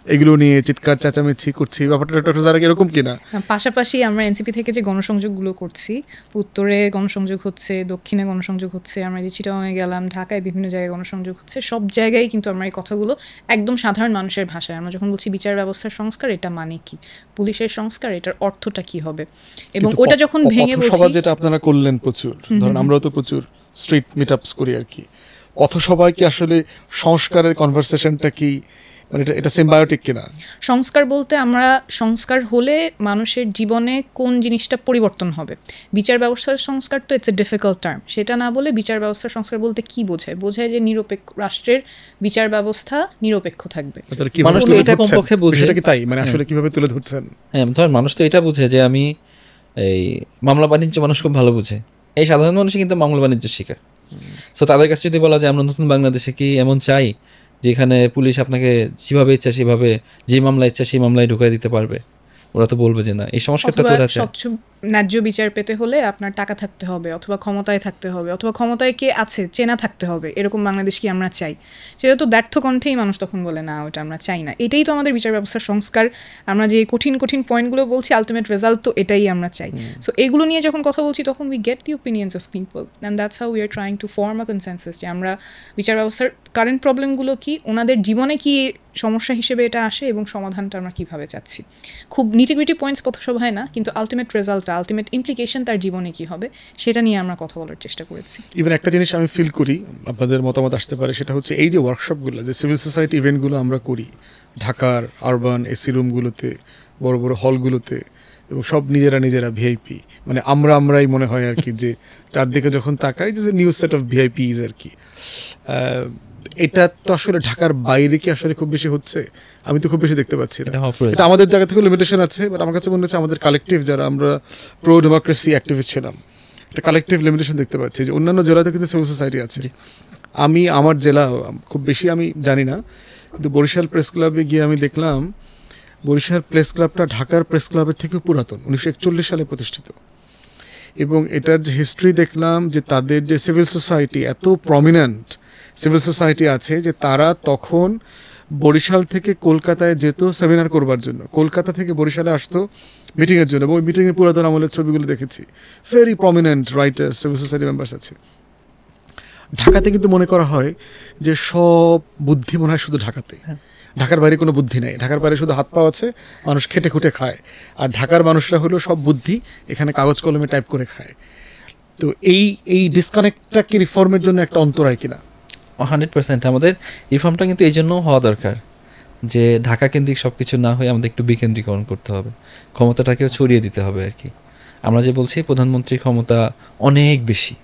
এগুলো নিয়ে চিৎকার চেঁচামেচি করছি। ব্যাপারটা যারা এরকম কিনা। পাশাপাশি আমরা এনসিপি থেকে যে গণসংযোগগুলো করছি, উত্তরে গণসংযোগ হচ্ছে, দক্ষিণে গণসংযোগ হচ্ছে, আমরা যে চিটাগাংয়ে গেলাম, ঢাকায় বিভিন্ন জায়গায় গণসংযোগ হচ্ছে, সব জায়গায় কিন্তু আমরা এই কথাগুলো একদম সাধারণ মানুষের ভাষায়, আমরা যখন বলছি বিচার ব্যবস্থার সংস্কার এটা মানে কি, পুলিশের সংস্কার এটার অর্থটা কি হবে, এবং ওটা যখন ভেঙে বলছি। পথসভা যেটা আপনারা করলেন প্রচুর, ধরেন আমরাও তো প্রচুর স্ট্রিট মিটআপস করি আর কি। পথসভায় কি আসলে সংস্কারের কনভারসেশনটা কি মানে এটা সিম্বায়োটিক কিনা? সংস্কার বলতে আমরা সংস্কার হলে মানুষের জীবনে কোন জিনিসটা পরিবর্তন হবে। বিচার ব্যবস্থার সংস্কার তো ইটস এ ডিফিকাল্ট টার্ম, সেটা না বলে বিচার ব্যবস্থার সংস্কার বলতে কি বোঝায় যে নিরপেক্ষ রাষ্ট্রের বিচার ব্যবস্থা নিরপেক্ষ থাকবে। মানুষ তো এটা কমপক্ষে বোঝে, সেটা কি তাই? মানে আসলে কিভাবে তুলে ধরছেন? হ্যাঁ, ধরেন মানুষ তো এটা বুঝে যে আমি এই মামলা বাণিজ্য মানুষ খুব ভালো বুঝে, এই সাধারণ মানুষই কিন্তু মামলা বাণিজ্যের শিকার। সো তাদের কাছে যদি বলা যায় আমরা নতুন বাংলাদেশে কি এমন চাই যেখানে পুলিশ আপনাকে যেভাবে ইচ্ছা সেভাবে, যে মামলা ইচ্ছা সেই মামলায় ঢুকাই দিতে পারবে, ওরা তো বলবে যে না। এই সংস্কারটা তো স্বচ্ছ ন্যায্য বিচার পেতে হলে আপনার টাকা থাকতে হবে, অথবা ক্ষমতায় থাকতে হবে, অথবা ক্ষমতায় কে আছে চেনা থাকতে হবে, এরকম বাংলাদেশ কি আমরা চাই? সেটা তো ব্যর্থ কণ্ঠেই মানুষ তখন বলে না ওটা আমরা চাই না। এটাই তো আমাদের বিচার ব্যবস্থার সংস্কার। আমরা যে কঠিন কঠিন পয়েন্টগুলো বলছি, আলটিমেট রেজাল্ট তো এটাই আমরা চাই। সো এগুলো নিয়ে যখন কথা বলছি তখন we get the opinions of people and that's how we are trying to form a consensus যে আমরা বিচার ব্যবস্থার কারেন্ট প্রবলেমগুলো কি, ওনাদের জীবনে কি সমস্যা হিসেবে এটা আসে, এবং সমাধানটা আমরা কীভাবে চাচ্ছি। খুব নিটিগ্রিটি পয়েন্টস পথসভায় না, কিন্তু আলটিমেট রেজাল্ট, আলটিমেট ইমপ্লিকেশন তার জীবনে কি হবে সেটা নিয়ে আমরা কথা বলার চেষ্টা করেছি। ইভেন একটা জিনিস আমি ফিল করি আপনাদের মতামত আসতে পারে, সেটা হচ্ছে এই যে ওয়ার্কশপগুলো, যে সিভিল সোসাইটি ইভেন্টগুলো আমরা করি ঢাকার আরবান এসি রুমগুলোতে, বড় বড় হলগুলোতে, এবং সব নিজেরা ভিআইপি, মানে আমরাই মনে হয় আর কি, যে চারদিকে যখন তাকাই যে নিউ সেট অফ ভিআইপিজ আর কি। এটা তো আসলে ঢাকার বাইরে কি আসলে খুব বেশি হচ্ছে? আমি তো খুব বেশি দেখতে পাচ্ছি না। এটা আমাদের জায়গা থেকে লিমিটেশন আছে, বাট আমার কাছে মনে হচ্ছে আমাদের কালেকটিভ যারা আমরা প্রো ডেমোক্রেসি অ্যাক্টিভিস্ট ছিলাম, একটা কালেকটিভ লিমিটেশন দেখতে পাচ্ছি। যে অন্যান্য জেলাতে কিন্তু সিভিল সোসাইটি আছে। আমি আমার জেলা খুব বেশি আমি জানি না, কিন্তু বরিশাল প্রেস ক্লাবে গিয়ে আমি দেখলাম বরিশাল প্রেস ক্লাবটা ঢাকার প্রেস ক্লাবের থেকে পুরাতন, 1941 সালে প্রতিষ্ঠিত। এবং এটার যে হিস্ট্রি দেখলাম, যে তাদের যে সিভিল সোসাইটি, এত প্রমিনেন্ট সিভিল সোসাইটি আছে যে তারা তখন বরিশাল থেকে কলকাতায় যেত সেমিনার করবার জন্য, কলকাতা থেকে বরিশালে আসতো মিটিংয়ের জন্য, এবং ওই মিটিংয়ের পুরাতন আমলের ছবিগুলো দেখেছি। Very prominent writers, civil society members আছে। ঢাকাতে কিন্তু মনে করা হয় যে সব বুদ্ধি মনে হয় শুধু ঢাকাতে, ঢাকার বাইরে কোনো বুদ্ধি নেই, ঢাকার বাইরে শুধু হাত পা আছে, মানুষ খেটে খুঁটে খায়, আর ঢাকার মানুষরা হলো সব বুদ্ধি, এখানে কাগজ কলমে টাইপ করে খায়। তো এই ডিসকানেক্টটা কি রিফর্মের জন্য একটা অন্তরায় কিনা? 100% আমাদের রিফর্মটা কিন্তু এই জন্য হওয়া দরকার যে ঢাকা কেন্দ্রিক সব কিছু না হয়ে আমাদের একটু বিকেন্দ্রীকরণ করতে হবে, ক্ষমতাটাকেও ছড়িয়ে দিতে হবে আর কি। আমরা যে বলছি প্রধানমন্ত্রীর ক্ষমতা অনেক বেশি,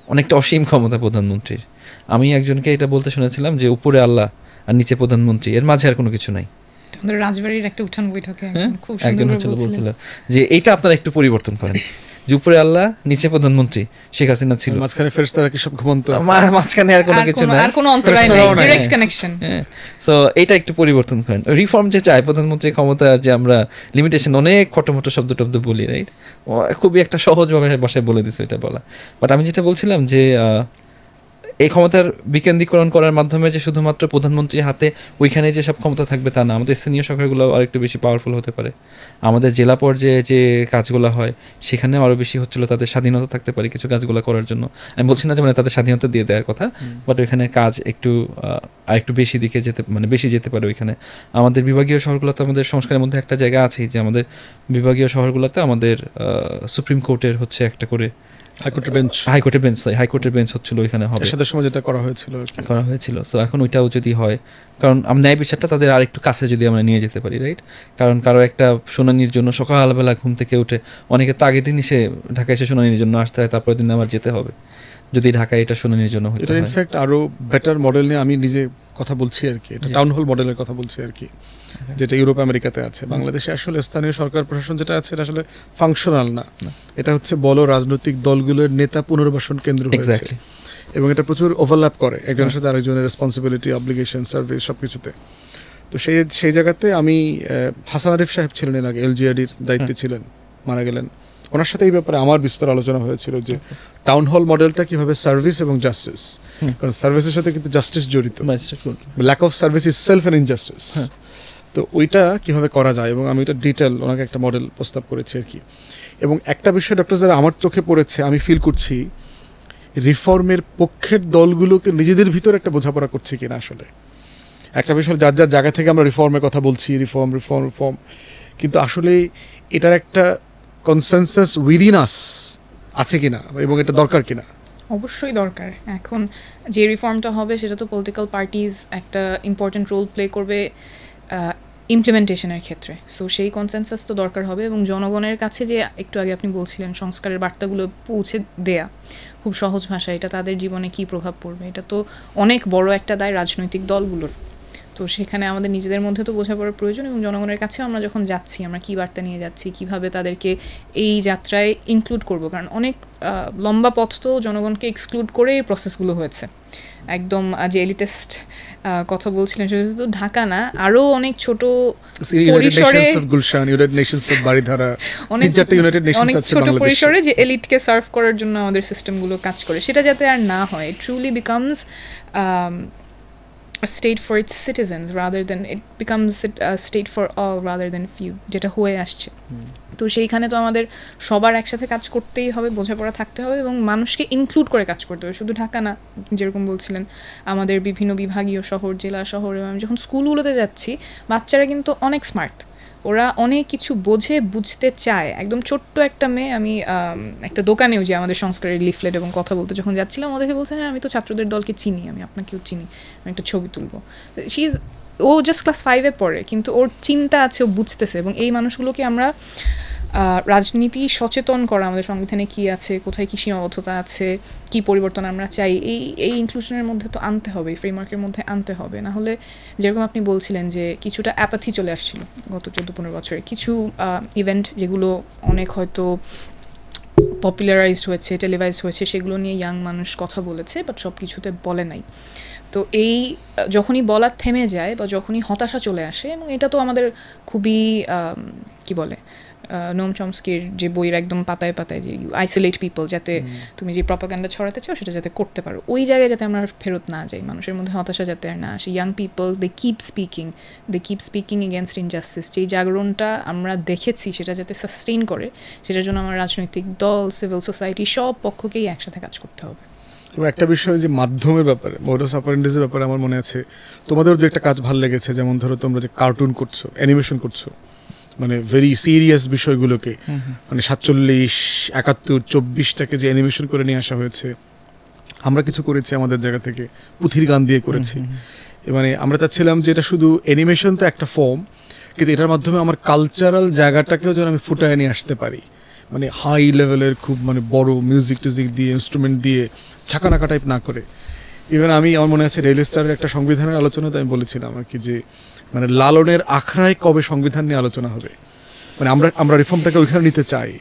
অনেকটা অসীম ক্ষমতা প্রধানমন্ত্রীর। আমি একজনকে এটা বলতে শুনেছিলাম যে উপরে আল্লাহ আর নিচে প্রধানমন্ত্রী, এর মাঝে আর কোনো কিছু নাই। আমাদের রাজবাড়ির একটা উঠান বৈঠকে একজন বলছিল যে এইটা আপনারা একটু পরিবর্তন করেন, যে উপরে আল্লাহ নিচে প্রধানমন্ত্রী, শেখ হাসিনা ছিল, মাঝখানে ফেরেশতারা কি সব ঘুমন্ত, মাঝখানে আর কোনো কিছু নাই, আর কোনো অন্তরায় নাই, ডাইরেক্ট কানেকশন। সো এইটা একটু পরিবর্তন করেন। রিফর্ম যে চাই প্রধানমন্ত্রীর ক্ষমতা, যে আমরা লিমিটেশন অনেক খটোমটো শব্দ টব্দ বলি, রাইট, খুবই একটা সহজভাবে বসায় বলে দিছে এটা বলা। বাট আমি যেটা বলছিলাম যে এই ক্ষমতার বিকেন্দ্রীকরণ করার মাধ্যমে যে শুধুমাত্র প্রধানমন্ত্রীর হাতে ওইখানে যে সব ক্ষমতা থাকবে তা না, আমাদের স্থানীয় সরকারগুলো আরেকটু বেশি পাওয়ারফুল হতে পারে। আমাদের জেলা পর্যায়ে যে কাজগুলো হয় সেখানে আরও বেশি হচ্ছিল তাদের স্বাধীনতা থাকতে পারে কিছু কাজগুলো করার জন্য। আমি বলছি না যে মানে তাদের স্বাধীনতা দিয়ে দেওয়ার কথা, বাট ওইখানে কাজ একটু আরেকটু বেশি দিকে যেতে মানে বেশি যেতে পারে ওইখানে। আমাদের বিভাগীয় শহরগুলোতে আমাদের সংস্কারের মধ্যে একটা জায়গা আছেই যে আমাদের বিভাগীয় শহরগুলোতে আমাদের সুপ্রিম কোর্টের হচ্ছে একটা করে হাইকোর্টের বেঞ্চ হচ্ছিল ওইখানে হবে, এরশাদের সময় যেটা করা হয়েছিল। সো এখন ওইটাও যদি হয়, কারণ ন্যায় বিচারটা তাদের আরেকটু কাছে যদি আমরা নিয়ে যেতে পারি, রাইট? কারণ কারো একটা শুনানির জন্য সকালবেলা ঘুম থেকে উঠে, অনেকে তো আগের দিনই সে ঢাকায় এসে শুনানির জন্য আসতে হয়, তারপরের দিন আমার যেতে হবে যদি ঢাকায় এটা শুনানির জন্য হতে হয়। ইনফ্যাক্ট আরো বেটার মডেল নিয়ে আমি নিজে কথা বলছি আর কি, এটা টাউন হল মডেলের কথা বলছি আর কি, যেটা ইউরোপ আমেরিকাতে আছে। বাংলাদেশে আসলে স্থানীয় সরকার প্রশাসন যেটা আছে এটা আসলে ফাংশনাল না, এটা হচ্ছে বড় রাজনৈতিক দলগুলোর নেতা পুনর্বাসন কেন্দ্র হয়েছে এবং এটা প্রচুর ওভারল্যাপ করে একজনের সাথে আরেকজনের রেসপন্সিবিলিটি, অব্লিগেশন, সার্ভিস সবকিছুতে। তো সেই জায়গাতে আমি হাসান আরিফ সাহেব ছিলেন এর আগে এলজিআরডির দায়িত্বে ছিলেন, মারা গেলেন। ওনার সাথে এই ব্যাপারে আমার বিস্তর আলোচনা হয়েছিল যে টাউন হল মডেলটা কিভাবে সার্ভিস এবং জাস্টিস, কারণ সার্ভিসের সাথে কিন্তু জাস্টিস জড়িত, lack of service is self an injustice. তো ওইটা কিভাবে করা যায় এবং আমি এটা ডিটেল ওনাকে একটা মডেল প্রস্তাব করেছি আর কি। এবং একটা বিষয় ডক্টর যারা আমার চোখে পড়েছে, আমি ফিল করছি রিফর্মের পক্ষের দলগুলোকে নিজেদের ভিতরে একটা বোঝাপড়া করছে কিনা। আসলে একটা বিষয় যার যার জায়গা থেকে আমরা রিফর্মের কথা বলছি, রিফর্ম, কিন্তু আসলে এটার একটা কনসেনসাস উইদিন আস আছে কিনা এবং এটা দরকার কিনা। অবশ্যই দরকার। এখন যে রিফর্মটা হবে সেটা তো পলিটিক্যাল পার্টিজ একটা ইম্পর্টেন্ট রোল প্লে করবে ইমপ্লিমেন্টেশনের ক্ষেত্রে। সো সেই কনসেনসাস তো দরকার হবে এবং জনগণের কাছে যে একটু আগে আপনি বলছিলেন সংস্কারের বার্তাগুলো পৌঁছে দেয়া খুব সহজ ভাষায়, এটা তাদের জীবনে কী প্রভাব পড়বে, এটা তো অনেক বড় একটা দায় রাজনৈতিক দলগুলোর। তো সেখানে আমাদের নিজেদের মধ্যে তো বোঝাপড়ার প্রয়োজন এবং জনগণের কাছেও আমরা যখন যাচ্ছি আমরা কী বার্তা নিয়ে যাচ্ছি, কিভাবে তাদেরকে এই যাত্রায় ইনক্লুড করব। কারণ অনেক লম্বা পথ তো জনগণকে এক্সক্লুড করে এই প্রসেসগুলো হয়েছে। একদম যে এলিটেস্ট কথা বলছিলেন সেটা তো ঢাকা না, আরও অনেক ছোট পরিসরে অনেক ছোট পরিসরে যে এলিটকে সার্ভ করার জন্য আমাদের সিস্টেমগুলো কাজ করে, সেটা যাতে আর না হয়। Truly becomes a state for its citizens rather than it becomes a state for all rather than few, যেটা হয়ে আসছে। তো সেইখানে তো আমাদের সবার একসাথে কাজ করতেই হবে, বোঝাপড়া থাকতে হবে এবং মানুষকে ইনক্লুড করে কাজ করতে হবে। শুধু ঢাকা না, যেরকম বলছিলেন আমাদের বিভিন্ন বিভাগীয় শহর, জেলা শহর, এবং আমি যখন স্কুলগুলোতে যাচ্ছি বাচ্চারা কিন্তু অনেক স্মার্ট, ওরা অনেক কিছু বুঝতে চায়। একদম ছোট্ট একটা মেয়ে, আমি একটা দোকানেও যে আমাদের সংস্কারের লিফলেট এবং কথা বলতে যখন যাচ্ছিলাম, ওদেরকে বলছে হ্যাঁ আমি তো ছাত্রদের দলকে চিনি, আমি আপনাকেও চিনি, আমি একটা ছবি তুলবো। ও জাস্ট ক্লাস 5-এ পড়ে, কিন্তু ওর চিন্তা আছে, ও বুঝতেছে। এবং এই মানুষগুলোকে আমরা রাজনীতি সচেতন করা, আমাদের সংবিধানে কী আছে, কোথায় কী সীমাবদ্ধতা আছে, কী পরিবর্তন আমরা চাই, এই ইনক্লুশনের মধ্যে তো আনতে হবে, এই ফ্রেমওয়ার্কের মধ্যে আনতে হবে। না হলে যেরকম আপনি বলছিলেন যে কিছুটা অ্যাপাথি চলে আসছিল গত 14-15 বছরে, কিছু ইভেন্ট যেগুলো অনেক হয়তো পপুলারাইজড হয়েছে, টেলিভাইজড হয়েছে, সেগুলো নিয়ে ইয়াং মানুষ কথা বলেছে, বাট সব কিছুতে বলে নাই। তো এই যখনই বলা থেমে যায় বা যখনই হতাশা চলে আসে, এবং এটা তো আমাদের খুবই কি বলে নোম চমস্কির যে বইয়ের একদম পাতায় পাতায় যে ইউ আইসোলেট পিপল, যাতে তুমি যে প্রপাগান্ডা ছড়াতে চাও সেটা যাতে করতে পারো, ওই জায়গায় যাতে আমরা ফেরত না যাই, মানুষের মধ্যে হতাশা যাতে আর না আসে। Young people they keep speaking against injustice, যেই জাগরণটা আমরা দেখেছি সেটা যাতে সাস্টেইন করে, সেটার জন্য আমার রাজনৈতিক দল, সিভিল সোসাইটি সব পক্ষকেই একসাথে কাজ করতে হবে। এবং একটা বিষয় যে মাধ্যমের ব্যাপারে, মোডাস অপারেন্ডিসের ব্যাপারে আমার মনে আছে তোমাদেরও দু একটা কাজ ভালো লেগেছে, যেমন ধরো তোমরা যে কার্টুন করছো, অ্যানিমেশন করছো, মানে ভেরি সিরিয়াস বিষয়গুলোকে, মানে 47, 71, 24টাকে যে অ্যানিমেশন করে নিয়ে আসা হয়েছে। আমরা কিছু করেছি আমাদের জায়গা থেকে, পুঁথির গান দিয়ে করেছি। মানে আমরা চাচ্ছিলাম যে এটা শুধু অ্যানিমেশন তো একটা ফর্ম, কিন্তু এটার মাধ্যমে আমার কালচারাল জায়গাটাকেও যেন আমি ফুটায় নিয়ে আসতে পারি, মানে হাই লেভেলের খুব মানে বড় মিউজিক টিউজিক দিয়ে, ইনস্ট্রুমেন্ট দিয়ে ছাকানাকা টাইপ না করে। ইভেন আমার মনে আছে রেল স্টারের একটা সংবিধানের আলোচনাতে আমি বলেছিলাম আর কি যে মানে লালনের আখড়ায় কবে সংবিধান নিয়ে আলোচনা হবে, মানে আমরা রিফর্মটাকে ওইখানে নিতে চাই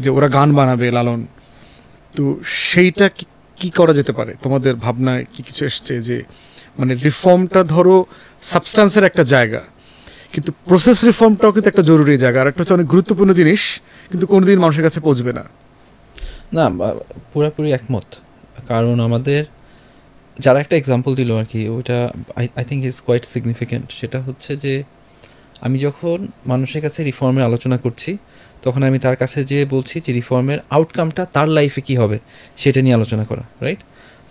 যে ওরা গান বানাবে লালন। তো সেইটা কি করা যেতে পারে, তোমাদের ভাবনায় কি কিছু এসছে যে মানে রিফর্মটা ধরো সাবস্টান্সের একটা জায়গা, কিন্তু প্রসেস রিফর্মটাও কিন্তু একটা জরুরি জায়গা, আর একটা হচ্ছে অনেক গুরুত্বপূর্ণ জিনিস, কিন্তু কোনোদিন মানুষের কাছে পৌঁছবে না। না, পুরোপুরি একমত। কারণ আমাদের যারা একটা এক্সাম্পল দিল আর কি, ওইটা I think is quite significant. সেটা হচ্ছে যে আমি যখন মানুষের কাছে রিফর্মের আলোচনা করছি, তখন আমি তার কাছে যেয়ে বলছি যে রিফর্মের আউটকামটা তার লাইফে কী হবে সেটা নিয়ে আলোচনা করা, রাইট?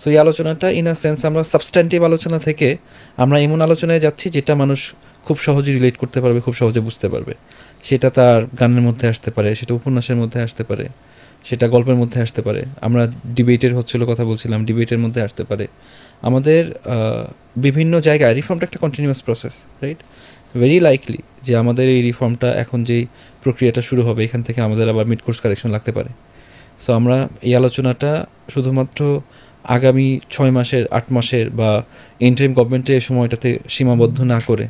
সো এই আলোচনাটা ইন আ সেন্স আমরা সাবস্ট্যান্টিভ আলোচনা থেকে আমরা এমন আলোচনায় যাচ্ছি যেটা মানুষ খুব সহজে রিলেট করতে পারবে, খুব সহজে বুঝতে পারবে। সেটা তার গানের মধ্যে আসতে পারে, সেটা উপন্যাসের মধ্যে আসতে পারে, সেটা গল্পের মধ্যে আসতে পারে, আমরা ডিবেটের কথা বলছিলাম, ডিবেটের মধ্যে আসতে পারে। আমাদের বিভিন্ন জায়গায় রিফর্মটা একটা continuous process, right? Very likely যে আমাদের এই রিফর্মটা এখন যেই প্রক্রিয়াটা শুরু হবে, এখান থেকে আমাদের আবার মিড কোর্স কারেকশন লাগতে পারে। সো আমরা এই আলোচনাটা শুধুমাত্র আগামী 6 মাসের 8 মাসের বা ইন্টারিম গভর্নমেন্টের এই সময়টাতে সীমাবদ্ধ না করে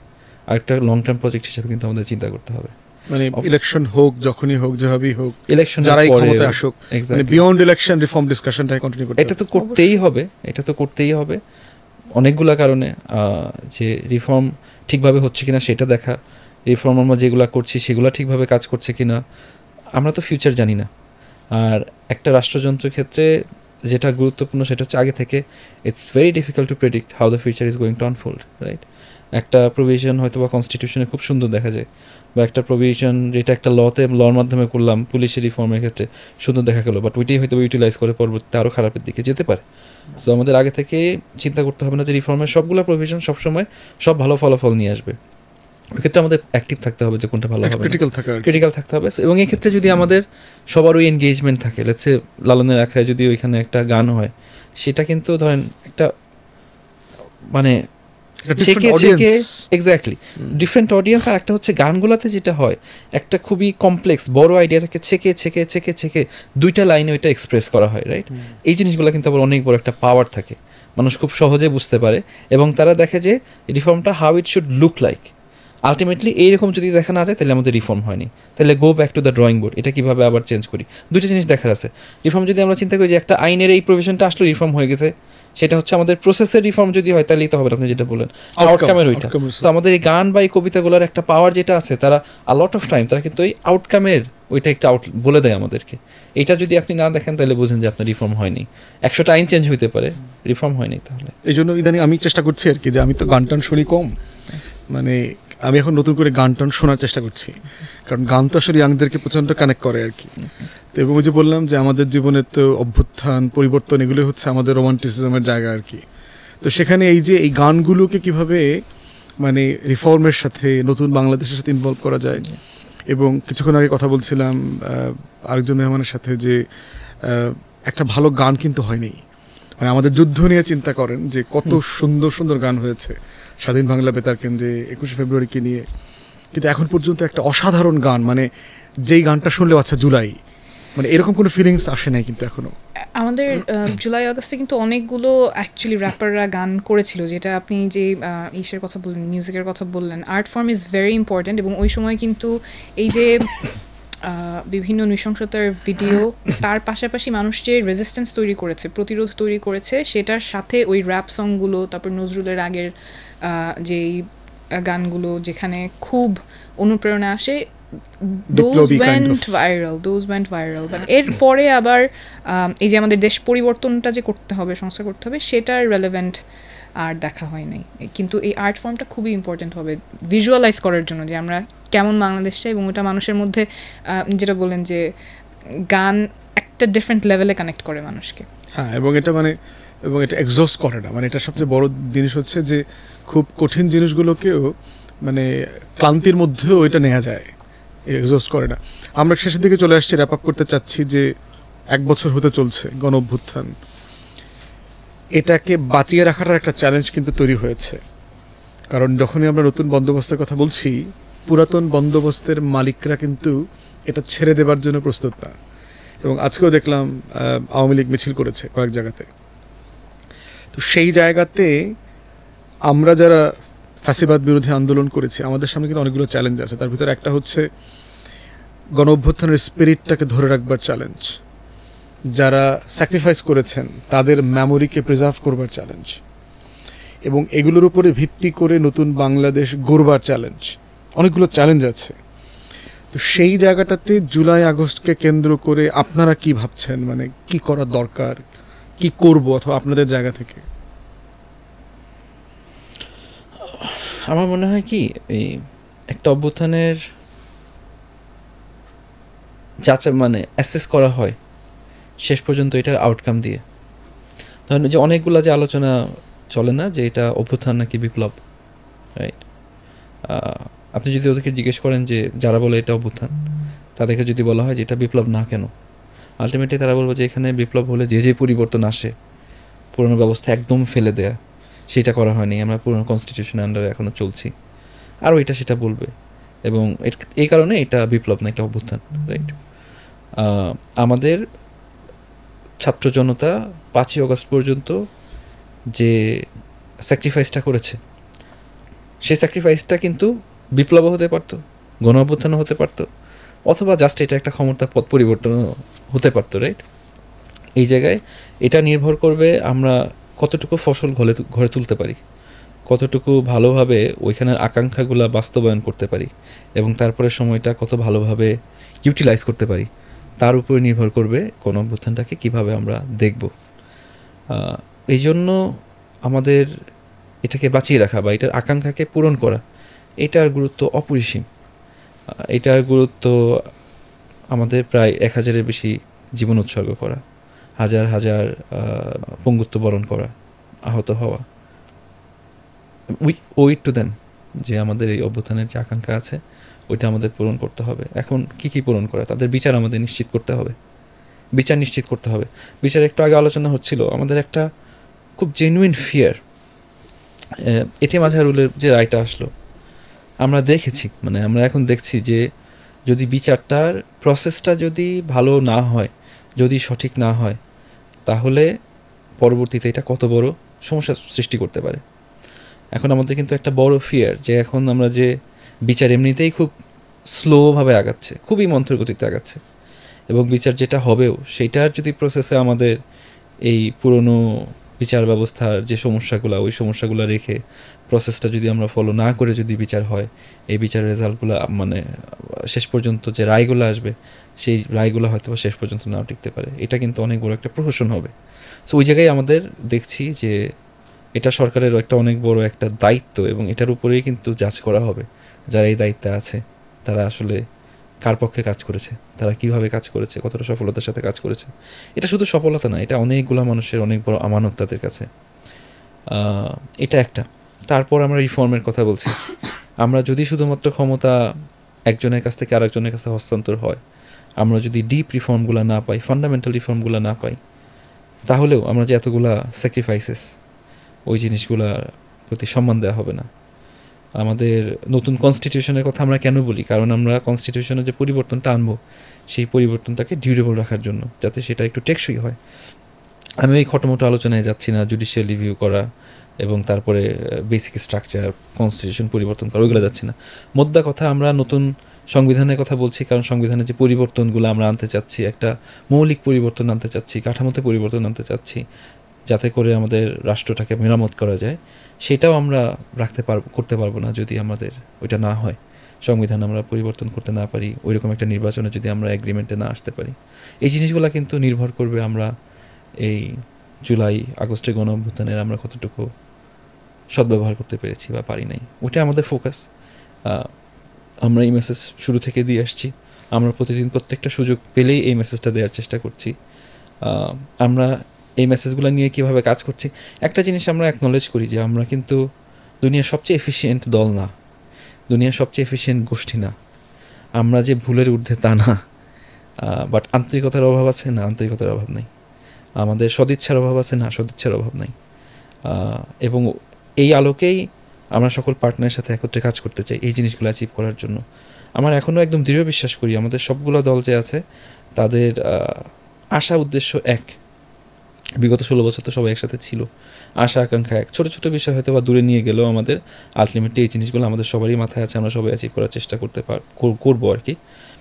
আরেকটা লং টার্ম প্রজেক্ট হিসেবে কিন্তু আমাদের চিন্তা করতে হবে। মানে ইলেকশন হোক, যখনই হোক, যেভাবেই হোক, ইলেকশন যারাই ক্ষমতায় আসুক, মানে বিয়ন্ড ইলেকশন রিফর্ম ডিসকাশনটাই কন্টিনিউ করতে হবে। এটা তো করতেই হবে, এটা তো করতেই হবে অনেকগুলো কারণে। যে রিফর্ম ঠিকভাবে হচ্ছে কিনা সেটা দেখা, রিফর্ম আমরা যেগুলো করছি সেগুলো ঠিকভাবে কাজ করছে কিনা, আমরা তো ফিউচার জানি না। আর একটা রাষ্ট্রযন্ত্রের ক্ষেত্রে যেটা গুরুত্বপূর্ণ সেটা হচ্ছে আগে থেকে it's very difficult to predict how the future is going to unfold, right? একটা প্রভিশন হয়তো বা কনস্টিটিউশনে খুব সুন্দর দেখা যায়, বা একটা প্রভিশন যেটা একটা লর মাধ্যমে করলাম পুলিশের রিফর্মের ক্ষেত্রে সুন্দর দেখা গেলো, বাট ওইটাই হয়তো ইউটিলাইজ করে পরবর্তীতে আরও খারাপের দিকে যেতে পারে। সো আমাদের আগে থেকে চিন্তা করতে হবে না যে রিফর্মের সবগুলো প্রভিশন সবসময় সব ভালো ফলাফল নিয়ে আসবে। ওই ক্ষেত্রে আমাদের অ্যাক্টিভ থাকতে হবে যে কোনটা ভালো হবে, ক্রিটিক্যাল থাকতে হবে। এবং এই ক্ষেত্রে যদি আমাদের সবার ওই এনগেজমেন্ট থাকে, লেটস সে লালনের আখড়ায় যদি ওইখানে একটা গান হয়, সেটা কিন্তু ধরেন একটা মানে এক্স্যাক্টলি ডিফারেন্ট অডিয়েন্স। আর একটা হচ্ছে গানগুলোতে যেটা হয়, একটা খুবই কমপ্লেক্স বড় আইডিয়াটাকে ছেকে 2টা লাইনে ওইটা এক্সপ্রেস করা হয়, রাইট? এই জিনিসগুলো কিন্তু আবার অনেক বড় একটা পাওয়ার থাকে, মানুষ খুব সহজে বুঝতে পারে এবং তারা দেখে যে রিফর্মটা how it should look like. Ultimately এইরকম যদি দেখা না যায় তাহলে আমাদের রিফর্ম হয়নি, তাহলে go back to the drawing board, এটা কীভাবে আবার চেঞ্জ করি। দুটো জিনিস দেখার আছে। রিফর্ম যদি আমরা চিন্তা করি যে একটা আইনের এই প্রভিশনটা আসলে রিফর্ম হয়ে গেছে, সেটা হচ্ছে আমাদের প্রসেসের রিফর্ম যদি হয় তাহলেই তো হবে, আপনি যেটা বললেন আউটকামের ওইটা। তো আমাদের এই গান বা এই কবিতাগুলোর একটা পাওয়ার যেটা আছে, তারা আ লট অফ টাইম তারা কিন্তু ওই আউটকামের ওইটা একটা বলে দেয় আমাদেরকে। এটা যদি আপনি না দেখেন তাহলে বুঝেন যে আপনার রিফর্ম হয়নি। 100টা আইন চেঞ্জ হইতে পারে, রিফর্ম হয়নি। তাহলে এই জন্য ইদানিং আমি চেষ্টা করছি আর কি, যে আমি তো গান টান শুনি কম, মানে আমি এখন নতুন করে গান টান শোনার চেষ্টা করছি, কারণ গান তো আসলে ইয়াংদেরকে প্রচণ্ড কানেক্ট করে আর কি। তো এবং ওই যে বললাম যে আমাদের জীবনের তো অভ্যুত্থান পরিবর্তন এগুলো হচ্ছে আমাদের রোমান্টিসিজমের জায়গা আর কি। তো সেখানে এই যে এই গানগুলোকে কিভাবে মানে রিফর্মের সাথে, নতুন বাংলাদেশের সাথে ইনভলভ করা যায়। এবং কিছুক্ষণ আগে কথা বলছিলাম আরেকজন মেহমানের সাথে যে একটা ভালো গান কিন্তু হয়নি, মানে আমাদের যুদ্ধ নিয়ে চিন্তা করেন যে কত সুন্দর সুন্দর গান হয়েছে স্বাধীন বাংলা বেতার কেন্দ্রে 21শে ফেব্রুয়ারিকে নিয়ে, কিন্তু এখন পর্যন্ত একটা অসাধারণ গান, মানে যেই গানটা শুনলেও আচ্ছা জুলাই, মানে এরকম কোনো ফিলিংস আসে নাই কিন্তু এখনো। আমাদের জুলাই আগস্টে কিন্তু অনেকগুলো অ্যাকচুয়ালি র্যাপাররা গান করেছিল, যেটা আপনি যে ইসের কথা বললেন, মিউজিকের কথা বললেন, art form is very important. এবং ওই সময় কিন্তু এই যে বিভিন্ন নৃশংসতার ভিডিও, তার পাশাপাশি মানুষ যে রেজিস্ট্যান্স তৈরি করেছে, প্রতিরোধ তৈরি করেছে, সেটার সাথে ওই র্যাপ সংগুলো, তারপর নজরুলের আগের যেই গানগুলো যেখানে খুব অনুপ্রেরণা আসে, those went viral. But এরপরে আবার এই যে আমাদের দেশ পরিবর্তনটা যে করতে হবে, সংস্কার করতে হবে, সেটার রেলেভেন্ট আর দেখা হয় নাই। কিন্তু এই আর্ট ফর্মটা খুবই ইম্পর্টেন্ট হবে ভিজুয়ালাইজ করার জন্য যে আমরা কেমন বাংলাদেশ চাই, এবং ওটা মানুষের মধ্যে যেটা বলেন যে গান একটা ডিফারেন্ট লেভেলে কানেক্ট করে মানুষকে। হ্যাঁ, এবং এটা মানে এবং এটা এক্সস্ট করে না, মানে এটা সবচেয়ে বড় জিনিস হচ্ছে যে খুব কঠিন জিনিসগুলোকেও মানে ক্লান্তির মধ্যেও এটা নেওয়া যায়, এক্সস্ট করে না। আমরা শেষের দিকে চলে আসছি, র্যাপ আপ করতে চাচ্ছি যে 1 বছর হতে চলছে গণ অভ্যুত্থান। এটাকে বাঁচিয়ে রাখাটার একটা চ্যালেঞ্জ কিন্তু তৈরি হয়েছে, কারণ যখনই আমরা নতুন বন্দোবস্তের কথা বলছি, পুরাতন বন্দোবস্তের মালিকরা কিন্তু এটা ছেড়ে দেবার জন্য প্রস্তুত না। এবং আজকেও দেখলাম আওয়ামী লীগ মিছিল করেছে কয়েক জায়গাতে। তো সেই জায়গাতে আমরা যারা ফ্যাসিবাদ বিরোধী আন্দোলন করেছি, আমাদের সামনে কিন্তু অনেকগুলো চ্যালেঞ্জ আছে। তার ভিতরে একটা হচ্ছে গণ অভ্যুত্থানের স্পিরিটটাকে ধরে রাখবার চ্যালেঞ্জ, যারা স্যাক্রিফাইস করেছেন তাদের মেমোরিকে প্রিজার্ভ করবার চ্যালেঞ্জ, এবং এগুলোর উপরে ভিত্তি করে নতুন বাংলাদেশ গড়বার চ্যালেঞ্জ। অনেকগুলো চ্যালেঞ্জ আছে। তো সেই জায়গাটাতে জুলাই আগস্টকে কেন্দ্র করে আপনারা কি ভাবছেন, মানে কি করা দরকার, কি করব, অথবা আপনাদের জায়গা থেকে? আমার মনে হয় কি এই একটা অভ্যুত্থানের মানে অ্যাসেস করা হয় শেষ পর্যন্ত এটার আউটকাম দিয়ে। ধরেন যে অনেকগুলো যে আলোচনা চলে না যে এটা অভ্যুত্থান নাকি বিপ্লব, রাইট? আপনি যদি ওদেরকে জিজ্ঞেস করেন যে যারা বলে এটা অভ্যুত্থান, তাদেরকে যদি বলা হয় যে এটা বিপ্লব না কেন, আলটিমেটলি তারা বলবে যে এখানে বিপ্লব হলে যে পরিবর্তন আসে, পুরনো ব্যবস্থা একদম ফেলে দেয়া, সেটা করা হয়নি, আমরা পুরনো কনস্টিটিউশনের আন্ডারে এখনও চলছি, আরও এটা সেটা বলবে। এবং এই কারণে এটা বিপ্লব না, এটা অভ্যুত্থান, রাইট? আমাদের ছাত্র জনতা 5ই অগস্ট পর্যন্ত যে স্যাক্রিফাইসটা করেছে, সেই স্যাক্রিফাইসটা কিন্তু বিপ্লবও হতে পারতো, গণ অভ্যুত্থানও হতে পারতো, অথবা জাস্ট এটা একটা ক্ষমতার পথ পরিবর্তনও হতে পারতো, রাইট? এই জায়গায় এটা নির্ভর করবে আমরা কতটুকু ফসল ঘরে তুলতে পারি, কতটুকু ভালোভাবে ওইখানের আকাঙ্ক্ষাগুলো বাস্তবায়ন করতে পারি, এবং তারপরে সময়টা কত ভালোভাবে ইউটিলাইজ করতে পারি, তার উপরে নির্ভর করবে কোন অভ্যুত্থানটাকে কীভাবে আমরা দেখব। এই জন্য আমাদের এটাকে বাঁচিয়ে রাখা বা এটার আকাঙ্ক্ষাকে পূরণ করা, এটার গুরুত্ব অপরিসীম। এটার গুরুত্ব আমাদের প্রায় 1000-এর বেশি জীবন উৎসর্গ করা, হাজার হাজার পঙ্গুত্ব বরণ করা, আহত হওয়া, উই ওই টু দেম যে আমাদের এই অভ্যুত্থানের যে আকাঙ্ক্ষা আছে ওইটা আমাদের পূরণ করতে হবে। এখন কি পূরণ করা, তাদের বিচার আমাদের নিশ্চিত করতে হবে, বিচার নিশ্চিত করতে হবে। বিচার একটু আগে আলোচনা হচ্ছিল, আমাদের একটা খুব জেনুইন ফিয়ার, এটিএম আজহারুলের যে রায়টা আসলো, আমরা দেখেছি, মানে আমরা এখন দেখছি যে যদি বিচারটার প্রসেসটা যদি ভালো না হয়, যদি সঠিক না হয়, তাহলে পরবর্তীতে এটা কত বড় সমস্যা সৃষ্টি করতে পারে। এখন আমাদের কিন্তু একটা বড় ফিয়ার যে এখন আমরা যে বিচার এমনিতেই খুব স্লোভাবে আগাচ্ছে, খুবই মন্থর গতিতে আগাচ্ছে, এবং বিচার যেটা হবেও সেইটার যদি প্রসেসে আমাদের এই পুরনো বিচার ব্যবস্থার যে সমস্যাগুলো, ওই সমস্যাগুলো রেখে প্রসেসটা যদি আমরা ফলো না করে যদি বিচার হয়, এই বিচারের রেজাল্টগুলো মানে শেষ পর্যন্ত যে রায়গুলো আসবে, সেই রায়গুলো হয়তো শেষ পর্যন্ত নাও টিকতে পারে। এটা কিন্তু অনেক বড় একটা প্রহসন হবে। সো ওই জায়গায় আমাদের দেখছি যে এটা সরকারের একটা অনেক বড় একটা দায়িত্ব, এবং এটার উপরেই কিন্তু যাচ করা হবে যারা এই দায়িত্বে আছে তারা আসলে কার পক্ষে কাজ করেছে, তারা কিভাবে কাজ করেছে, কতটা সফলতার সাথে কাজ করেছে। এটা শুধু সফলতা না, এটা অনেকগুলো মানুষের অনেক বড় আমানত তাদের কাছে। এটা একটা। তারপর আমরা রিফর্মের কথা বলছি। আমরা যদি শুধুমাত্র ক্ষমতা একজনের কাছ থেকে আরেকজনের কাছে হস্তান্তর হয়, আমরা যদি ডিপ রিফর্মগুলো না পাই, ফান্ডামেন্টাল রিফর্মগুলো না পাই, তাহলেও আমরা যে এতগুলা স্যাক্রিফাইসেস, ওই জিনিসগুলোর প্রতি সম্মান দেওয়া হবে না। আমাদের নতুন কনস্টিটিউশনের কথা আমরা কেন বলি? কারণ আমরা কনস্টিটিউশনের যে পরিবর্তনটা আনবো, সেই পরিবর্তনটাকে ডিউরেবল রাখার জন্য, যাতে সেটা একটু টেকসই হয়। আমি ওই খটোমটো আলোচনায় যাচ্ছি না, জুডিশিয়াল রিভিউ করা এবং তারপরে বেসিক স্ট্রাকচার, কনস্টিটিউশন পরিবর্তন করা, ওইগুলো যাচ্ছি না। মোদ্দা কথা, আমরা নতুন সংবিধানের কথা বলছি, কারণ সংবিধানের যে পরিবর্তনগুলো আমরা আনতে চাচ্ছি, একটা মৌলিক পরিবর্তন আনতে চাচ্ছি, কাঠামোতে পরিবর্তন আনতে চাচ্ছি, যাতে করে আমাদের রাষ্ট্রটাকে মেরামত করা যায়, সেটাও আমরা করতে পারবো না যদি আমাদের ওইটা না হয়, সংবিধান আমরা পরিবর্তন করতে না পারি, ওইরকম একটা নির্বাচনে যদি আমরা এগ্রিমেন্টে না আসতে পারি। এই জিনিসগুলো কিন্তু নির্ভর করবে আমরা এই জুলাই আগস্টের গণ অভ্যুত্থানের আমরা কতটুকু সদ্ব্যবহার করতে পেরেছি বা পারি নাই, ওটা আমাদের ফোকাস। আমরা এই মেসেজ শুরু থেকে দিয়ে আসছি, আমরা প্রতিদিন প্রত্যেকটা সুযোগ পেলেই এই মেসেজটা দেওয়ার চেষ্টা করছি। আমরা এই মেসেজগুলো নিয়ে কীভাবে কাজ করছি, একটা জিনিস আমরা অ্যাকনলেজ করি যে আমরা কিন্তু দুনিয়ার সবচেয়ে এফিশিয়েন্ট দল না, দুনিয়ার সবচেয়ে এফিশিয়েন্ট গোষ্ঠী না, আমরা যে ভুলের ঊর্ধ্বে তা না, বাট আন্তরিকতার অভাব আছে না, আন্তরিকতার অভাব নেই, আমাদের সদিচ্ছার অভাব আছে না, সদিচ্ছার অভাব নাই। এবং এই আলোকেই আমরা সকল পার্টনারের সাথে একত্রে কাজ করতে চাই এই জিনিসগুলো অ্যাচিভ করার জন্য। আমার এখনও একদম দৃঢ় বিশ্বাস করি আমাদের সবগুলো দল যে আছে তাদের আশা উদ্দেশ্য এক। বিগত 16 বছর তো সবাই একসাথে ছিল, আশা আকাঙ্ক্ষা এক। ছোটো ছোটো বিষয় হয়তো বা দূরে নিয়ে গেলেও আমাদের আলটিমেটলি এই জিনিসগুলো আমাদের সবারই মাথায় আছে, আমরা সবাই অ্যাচিভ করার চেষ্টা করবো আর কি।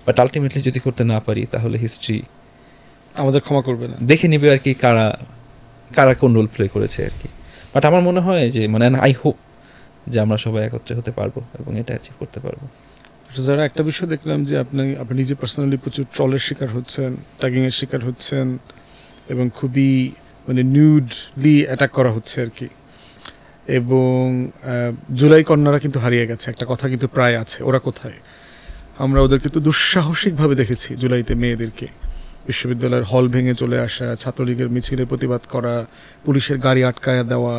বাট আলটিমেটলি যদি করতে না পারি তাহলে হিস্ট্রি আমাদের ক্ষমা করবে না, দেখে নিবে আর কি কারা কোন রোল প্লে করেছে আর কি। বাট আমার মনে হয় যে মানে আই হোপ যে আমরা সবাই একত্রে হতে পারবো এবং এটা অ্যাচিভ করতে পারবো। যারা একটা বিষয় দেখলাম যে আপনি নিজে পার্সোনালি প্রচুর ট্রলের শিকার হচ্ছেন, ট্যাগিংয়ের শিকার হচ্ছেন, এবং খুবই মানে নিউডলি অ্যাটাক করা হচ্ছে আর কি। এবং জুলাই কন্যারা কিন্তু হারিয়ে গেছে, একটা কথা কিন্তু প্রায় আছে, ওরা কোথায়? আমরা ওদের কিন্তু দুঃসাহসিকভাবে দেখেছি জুলাইতে মেয়েদেরকে বিশ্ববিদ্যালয়ের হল ভেঙে চলে আসা, ছাত্রলীগের মিছিলের প্রতিবাদ করা, পুলিশের গাড়ি আটকায়া দেওয়া।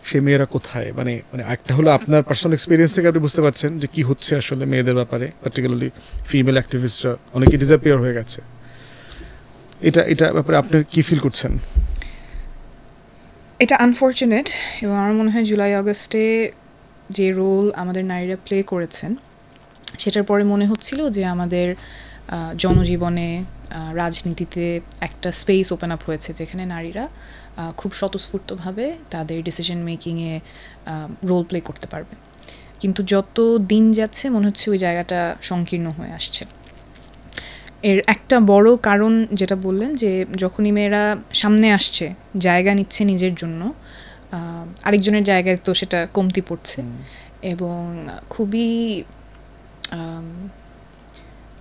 সে মেয়েরা কোথায়? মানে মানে একটা হলো আপনার পার্সোনাল এক্সপিরিয়েন্স থেকে আপনি বুঝতে পারছেন যে কি হচ্ছে আসলে মেয়েদের ব্যাপারে, পার্টিকুলারলি ফিমেল অ্যাক্টিভিস্টরা অনেকে ডিসঅ্যাপিয়ার হয়ে গেছে। এটা ব্যাপারে আপনি কি ফিল করছেন? এটা আনফর্চুনেট, এবং আমার মনে হয় জুলাই আগস্টে যে রোল আমাদের নারীরা প্লে করেছেন সেটার পরে মনে হচ্ছিল যে আমাদের জনজীবনে, রাজনীতিতে একটা স্পেস ওপেন আপ হয়েছে যেখানে নারীরা খুব স্বতঃস্ফূর্তভাবে তাদের ডিসিশন মেকিংয়ে রোল প্লে করতে পারবে। কিন্তু যত দিন যাচ্ছে মনে হচ্ছে ওই জায়গাটা সংকীর্ণ হয়ে আসছে। এর একটা বড় কারণ যেটা বললেন, যে যখনই মেয়েরা সামনে আসছে, জায়গা নিচ্ছে নিজের জন্য, আরেকজনের জায়গায় তো সেটা কমতি পড়ছে, এবং খুবই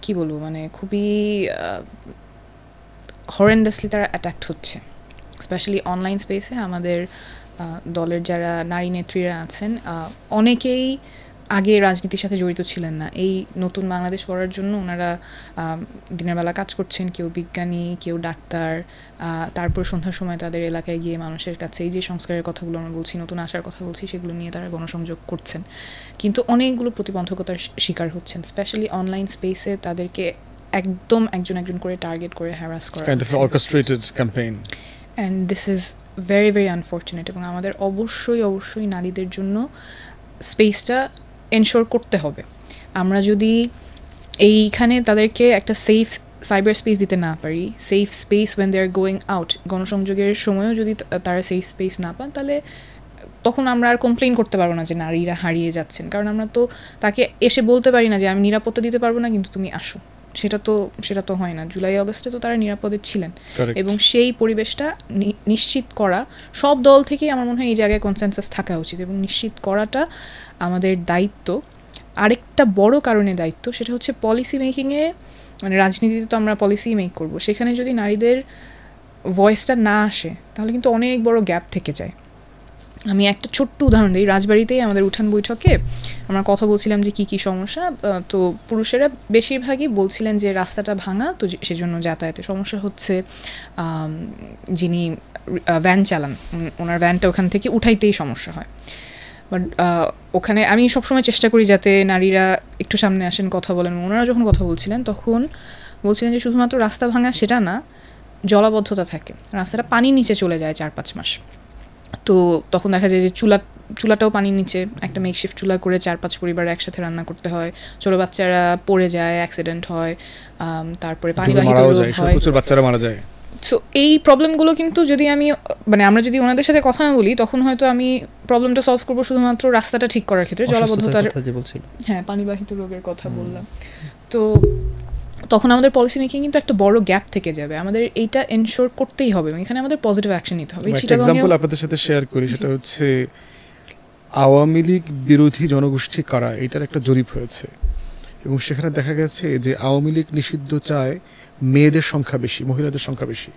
কি বলবো, মানে খুবই হরেন্ডাসলি তারা অ্যাট্যাক্ট হচ্ছে। স্পেশালি অনলাইন স্পেসে আমাদের দলের যারা নারী নেত্রীরা আছেন, অনেকেই আগে রাজনীতির সাথে জড়িত ছিলেন না। এই নতুন বাংলাদেশ গড়ার জন্য ওনারা দিনের বেলা কাজ করছেন, কেউ বিজ্ঞানী, কেউ ডাক্তার, তারপর সন্ধ্যার সময় তাদের এলাকায় গিয়ে মানুষের কাছে এই যে সংস্কারের কথাগুলো আমরা বলছি, নতুন আশার কথা বলছি, সেগুলো নিয়ে তারা গণসংযোগ করছেন। কিন্তু অনেকগুলো প্রতিবন্ধকতার শিকার হচ্ছেন। স্পেশালি অনলাইন স্পেসে তাদেরকে একদম একজন করে টার্গেট করে হ্যারাস করা, kind of orchestrated campaign. And this is very very unfortunate. এবং আমাদের অবশ্যই নারীদের জন্য স্পেসটা এনশোর করতে হবে। আমরা যদি এইখানে তাদেরকে একটা সেফ সাইবার স্পেস দিতে না পারি, safe space when they are going out, গণসংযোগের সময়ও যদি তারা সেফ স্পেস না পান, তাহলে তখন আমরা আর কমপ্লেন করতে পারবো না যে নারীরা হারিয়ে যাচ্ছেন। কারণ আমরা তো তাকে এসে বলতে পারি না যে আমি নিরাপত্তা দিতে পারবো না, কিন্তু তুমি আসো। সেটা তো হয় না। জুলাই আগস্টে তো তারা নিরাপদে ছিলেন, এবং সেই পরিবেশটা নিশ্চিত করা সব দল থেকেই আমার মনে হয় এই জায়গায় কনসেনসাস থাকা উচিত, এবং নিশ্চিত করাটা আমাদের দায়িত্ব। আরেকটা বড় কারণে দায়িত্ব, সেটা হচ্ছে পলিসি মেকিংয়ে, মানে রাজনীতিতে তো আমরা পলিসি মেক করব, সেখানে যদি নারীদের ভয়েসটা না আসে তাহলে কিন্তু অনেক বড় গ্যাপ থেকে যায়। আমি একটা ছোট্ট উদাহরণ দিই। রাজবাড়িতেই আমাদের উঠান বৈঠকে আমরা কথা বলছিলাম যে কী সমস্যা। তো পুরুষেরা বেশিরভাগই বলছিলেন যে রাস্তাটা ভাঙা, তো সেজন্য যাতায়াতে সমস্যা হচ্ছে। যিনি ভ্যান চালান, ওনার ভ্যানটা ওখান থেকে উঠাইতেই সমস্যা হয়। বাট ওখানে আমি সবসময় চেষ্টা করি যাতে নারীরা একটু সামনে আসেন, কথা বলেন। ওনারা যখন কথা বলছিলেন তখন বলছিলেন যে শুধুমাত্র রাস্তা ভাঙা সেটা না, জলাবদ্ধতা থাকে, রাস্তাটা পানির নিচে চলে যায় 4-5 মাস। তো তখন দেখা যায় যে চুলাটাও পানির নিচে, একটা মেকশিফট চুলা করে 4-5 পরিবার একসাথে রান্না করতে হয়, ছোটো বাচ্চারা পড়ে যায়, অ্যাক্সিডেন্ট হয়, তারপরে পানিবাহিত রোগ হয়, প্রচুর বাচ্চারা মারা যায়। সো এই প্রবলেমগুলো কিন্তু যদি আমরা যদি ওনাদের সাথে কথা না বলি, তখন হয়তো আমি প্রবলেমটা সলভ করবো শুধুমাত্র রাস্তাটা ঠিক করার ক্ষেত্রে, জলাবদ্ধতার, হ্যাঁ, পানিবাহিত রোগের কথা বললাম। তো তখন আমাদের পলিসি মেকিং কিন্তু একটা বড় গ্যাপ থেকে যাবে। আমাদের এইটা এনশোর করতেই হবে, এবং এখানে আমাদের পজিটিভ অ্যাকশন নিতে হবে। একটা এক্সাম্পল আপনাদের সাথে শেয়ার করি, সেটা হচ্ছে আওয়ামী লীগ বিরোধী জনগোষ্ঠী কারা, এটার একটা জরিপ হয়েছে, এবং সেখানে দেখা গেছে যে আওয়ামী লীগ নিষিদ্ধ চায় মেয়েদের সংখ্যা বেশি, মহিলাদের সংখ্যা বেশি।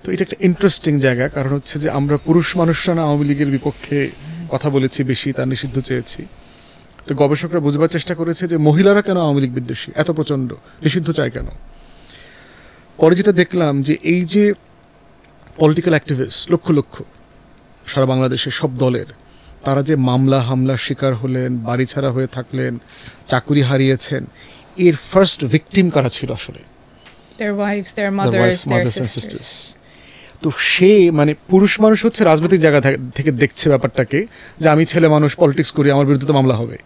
তো এটা একটা ইন্টারেস্টিং জায়গা, কারণ হচ্ছে যে আমরা পুরুষ মানুষরা না আওয়ামী লীগের বিপক্ষে কথা বলেছি বেশি, তার নিষিদ্ধ চেয়েছি। তো গবেষকরা বুঝবার চেষ্টা করেছে যে মহিলারা কেন আওয়ামী লীগ বিদ্বেষী, এত প্রচণ্ড নিষিদ্ধ চায় কেন। পরে যেটা দেখলাম যে এই যে পলিটিক্যাল অ্যাক্টিভিস্ট লক্ষ লক্ষ সারা বাংলাদেশের সব দলের, তারা যে মামলা হামলার শিকার হলেন, বাড়ি ছাড়া হয়ে থাকলেন, চাকুরি হারিয়েছেন, এর ফার্স্ট ভিকটিম কারা ছিল আসলে? their wives, their mothers, their sisters. তো সে মানে পুরুষ মানুষ হচ্ছে রাজনৈতিক জায়গা থেকে দেখছে ব্যাপারটাকে, যে আমি ছেলে মানুষ, পলিটিক্স করি, আমার বিরুদ্ধে তো মামলা হবে।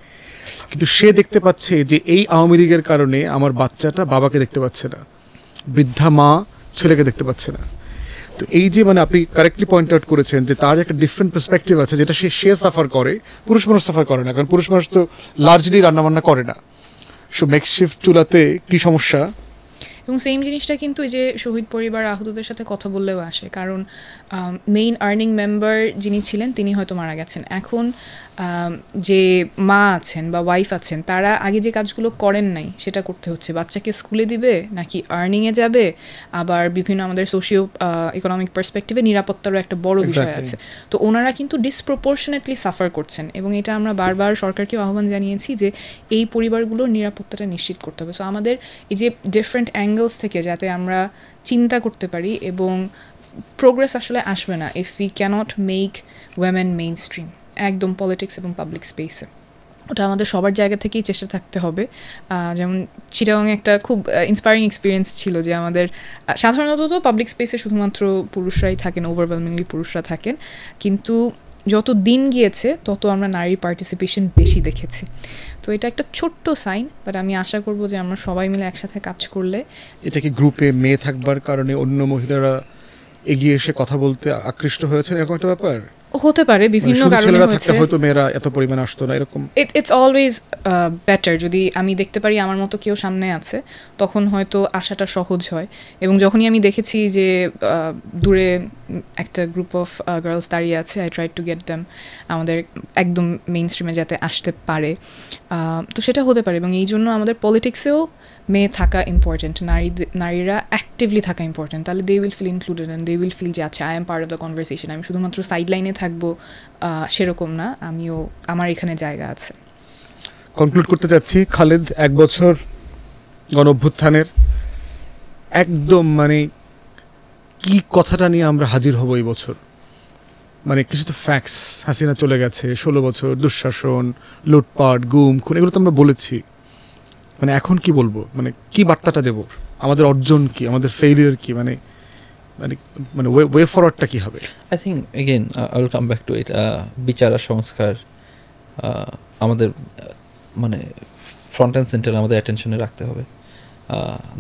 কিন্তু সে দেখতে পাচ্ছে যে এই আওয়ামী লীগের কারণে আমার বাচ্চাটা বাবাকে দেখতে পাচ্ছে না, বৃদ্ধা মা ছেলেকে দেখতে পাচ্ছে না। তো এই যে মানে আপনি কারেক্টলি পয়েন্ট আউট করেছেন যে তার একটা ডিফারেন্ট পার্সপেক্টিভ আছে, যেটা সে সাফার করে, পুরুষ মানুষ সাফার করে না, কারণ পুরুষ মানুষ তো লার্জলি রান্নাবান্না করে না। সো মেকশিফট চুলাতে কি সমস্যা, এবং সেম জিনিসটা কিন্তু এই যে শহীদ পরিবার আহতদের সাথে কথা বললেও আসে, কারণ মেইন আর্নিং মেম্বার যিনি ছিলেন তিনি হয়তো মারা গেছেন। এখন যে মা আছেন বা ওয়াইফ আছেন তারা আগে যে কাজগুলো করেন নাই সেটা করতে হচ্ছে। বাচ্চাকে স্কুলে দিবে নাকি আর্নিংয়ে যাবে, আবার বিভিন্ন আমাদের সোশিও ইকোনমিক পার্সপেক্টিভে নিরাপত্তারও একটা বড় বিষয় আছে। তো ওনারা কিন্তু ডিসপ্রপোর্শনেটলি সাফার করছেন, এবং এটা আমরা বারবার সরকারকেও আহ্বান জানিয়েছি যে এই পরিবারগুলোর নিরাপত্তাটা নিশ্চিত করতে হবে। সো আমাদের এই যে ডিফারেন্ট অ্যাঙ্গেলস থেকে যাতে আমরা চিন্তা করতে পারি, এবং প্রোগ্রেস আসলে আসবে না if we cannot make women mainstream একদম পলিটিক্স এবং পাবলিক স্পেসে। ওটা আমাদের সবার জায়গা থেকেই চেষ্টা থাকতে হবে। যেমন চিটাগংয়ে একটা খুব ইন্সপায়ারিং এক্সপিরিয়েন্স ছিল যে আমাদের সাধারণত তো পাবলিক স্পেসে শুধুমাত্র পুরুষরাই থাকেন, ওভারওয়েলমিংলি পুরুষরা থাকেন, কিন্তু যত দিন গিয়েছে তত আমরা নারী পার্টিসিপেশন বেশি দেখেছি। তো এটা একটা ছোট্ট সাইন, বাট আমি আশা করব যে আমরা সবাই মিলে একসাথে কাজ করলে। এটা কি গ্রুপে মেয়ে থাকবার কারণে অন্য মহিলারা এগিয়ে এসে কথা বলতে আকৃষ্ট হয়েছেন, এরকম একটা ব্যাপার হতে পারে, বিভিন্ন কারণে হয়েছে। হয়তো মেয়েরা এত পরিমাণ আসতো না এরকম। ইটস অলওয়েজ বেটার যদি আমি দেখতে পারি আমার মতো কেউ সামনে আছে, তখন হয়তো আসাটা সহজ হয়। এবং যখনই আমি দেখেছি যে দূরে একটা গ্রুপ অফ গার্লস দাঁড়িয়ে আছে, I try to get them আমাদের একদম মেইন স্ট্রিমে যাতে আসতে পারে। তো সেটা হতে পারে, এবং এই জন্য আমাদের পলিটিক্সেও মেয়ে থাকা ইম্পর্টেন্ট, নারীরা অ্যাক্টিভলি থাকা ইম্পর্টেন্ট। তাহলে they will feel included and they will feel যে আচ্ছা I am part of the conversation, আমি শুধুমাত্র সাইড লাইনে থাকবো সেরকম না, আমিও আমার এখানে জায়গা আছে। কনক্লুড করতে চাচ্ছি, খালেদ, 1 বছর গণঅভ্যুত্থানের একদম মানে কি কথাটা নিয়ে আমরা হাজির হব এই বছর? মানে কিছু তো ফ্যাক্টস, হাসিনা চলে গেছে, 16 বছর দুঃশাসন, লুটপাট, গুম খুন, এগুলো তো আমরা বলেছি। মানে এখন কি বলবো, মানে কি বার্তাটা দেব, আমাদের অর্জন কি, আমাদের ফেইলিয়ার কি, মানে মানে মানে ওয়ে ফরওয়ার্ডটা কি হবে? I think again I will come back to it, বিচার আর সংস্কার আমাদের মানে ফ্রন্ট অ্যান্ড সেন্টারে আমাদের অ্যাটেনশনে রাখতে হবে।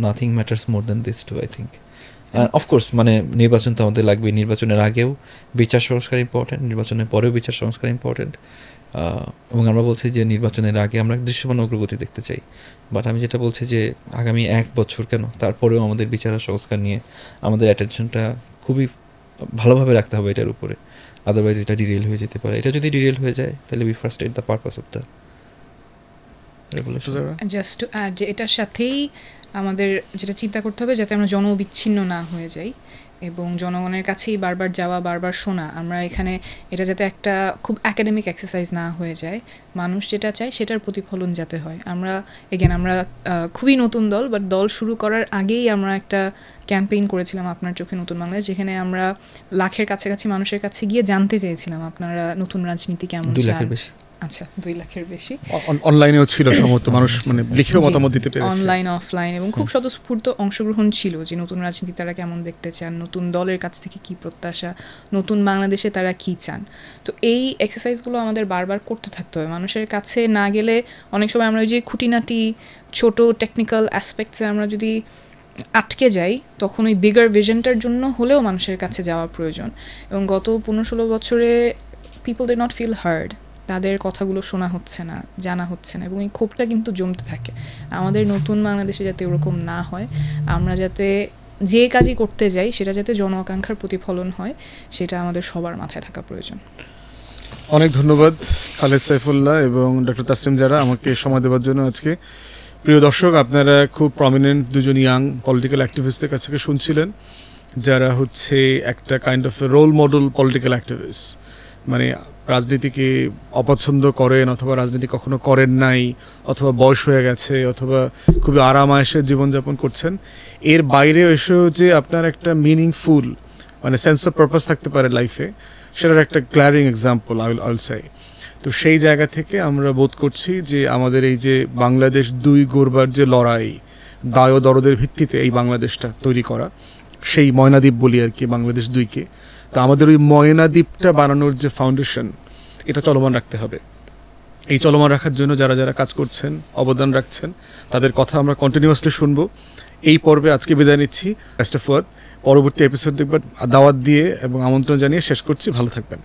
Nothing matters more than this too I think. Of course মানে নির্বাচন তো আমাদের লাগবে, নির্বাচনের আগেও বিচার সংস্কার ইম্পর্টেন্ট, নির্বাচনের পরেও বিচার সংস্কার ইম্পর্টেন্ট। এবং আমরা বলছি যে নির্বাচনের আগে আমরা দৃশ্যমান অগ্রগতি দেখতে চাই, বাট আমি যেটা বলছি যে আগামী 1 বছর কেন, তারপরেও আমাদের বিচার আর সংস্কার নিয়ে আমাদের অ্যাটেনশনটা খুবই ভালোভাবে রাখতে হবে এটার উপরে, আদারওয়াইজ এটা ডিরেল হয়ে যেতে পারে। এটা যদি ডিরেল হয়ে যায় তাহলে we frustrate the purpose of the revolution. Just to add যে এটার সাথেই আমাদের যেটা চিন্তা করতে হবে যাতে আমরা জনবিচ্ছিন্ন না হয়ে যাই এবং জনগণের কাছেই বারবার যাওয়া, বারবার শোনা, আমরা এখানে এটা যাতে একটা খুব অ্যাকাডেমিক এক্সারসাইজ না হয়ে যায়। মানুষ যেটা চায় সেটার প্রতিফলন যাতে হয়। আমরা খুবই নতুন দল, বাট দল শুরু করার আগেই আমরা একটা ক্যাম্পেইন করেছিলাম আপনার চোখে নতুন বাংলাদেশ, যেখানে আমরা লাখের কাছাকাছি মানুষের কাছে গিয়ে জানতে চেয়েছিলাম আপনারা নতুন রাজনীতি কেমন চান। 2 লাখের বেশি। আচ্ছা, 2 লাখের বেশি। অনলাইনেও ছিল সমস্ত মানুষ, মানে লিখেও মতামত দিতে পেরেছে, অনলাইন অফলাইন, এবং খুব স্বতঃস্ফূর্ত অংশগ্রহণ ছিল যে নতুন রাজনীতি তারা কেমন দেখতে চান, নতুন দলের কাছ থেকে কি প্রত্যাশা, নতুন বাংলাদেশে তারা কি চান। তো এই এক্সারসাইজগুলো আমাদের বারবার করতে থাকতে হবে। মানুষের কাছে না গেলে অনেক সময় আমরা ওই যে খুঁটিনাটি ছোট টেকনিক্যাল অ্যাসপেক্টসে আমরা যদি আটকে যাই, তখন ওই বিগার ভিশনটার জন্য হলেও মানুষের কাছে যাওয়া প্রয়োজন। এবং গত 15-16 বছরে people they not feel heard, তাদের কথাগুলো শোনা হচ্ছে না, জানা হচ্ছে না, এবং এই ক্ষোভটা কিন্তু জমতে থাকে। আমাদের নতুন বাংলাদেশে যাতে ওরকম না হয়, আমরা যাতে যে কাজই করতে যাই সেটা যাতে জন আকাঙ্ক্ষার প্রতিফলন হয়, সেটা আমাদের সবার মাথায় থাকা প্রয়োজন। অনেক ধন্যবাদ খালেদ সাইফুল্লাহ এবং ডক্টর তাসলিম জারা আমাকে সময় দেওয়ার জন্য আজকে। প্রিয় দর্শক, আপনারা খুব প্রমিনেন্ট দুজন ইয়াং পলিটিক্যাল অ্যাক্টিভিস্টদের কাছ থেকে শুনছিলেন, যারা হচ্ছে একটা kind of role model political activist. মানে রাজনীতিকে অপছন্দ করেন, অথবা রাজনীতি কখনো করেন নাই, অথবা বয়স হয়ে গেছে, অথবা খুবই আরামায়েশে জীবনযাপন করছেন। এর বাইরেও এসেও যে আপনার একটা মিনিংফুল মানে সেন্স অফ পারপাস থাকতে পারে লাইফে, সেটার একটা গ্ল্যারিং এক্সাম্পল আই উইল সে। তো সেই জায়গা থেকে আমরা বোধ করছি যে আমাদের এই যে বাংলাদেশ 2 গড়বার যে লড়াই, দায় ও দরদের ভিত্তিতে এই বাংলাদেশটা তৈরি করা, সেই ময়নাদ্বীপ বলি আর কি বাংলাদেশ 2কে। তো আমাদের ওই ময়নাদ্বীপটা বানানোর যে ফাউন্ডেশন, এটা চলমান রাখতে হবে। এই চলমান রাখার জন্য যারা যারা কাজ করছেন, অবদান রাখছেন, তাদের কথা আমরা কন্টিনিউয়াসলি শুনবো। এই পর্বে আজকে বিদায় নিচ্ছি। Best of luck. পরবর্তী এপিসোড দেখবার দাওয়াত দিয়ে এবং আমন্ত্রণ জানিয়ে শেষ করছি। ভালো থাকবেন।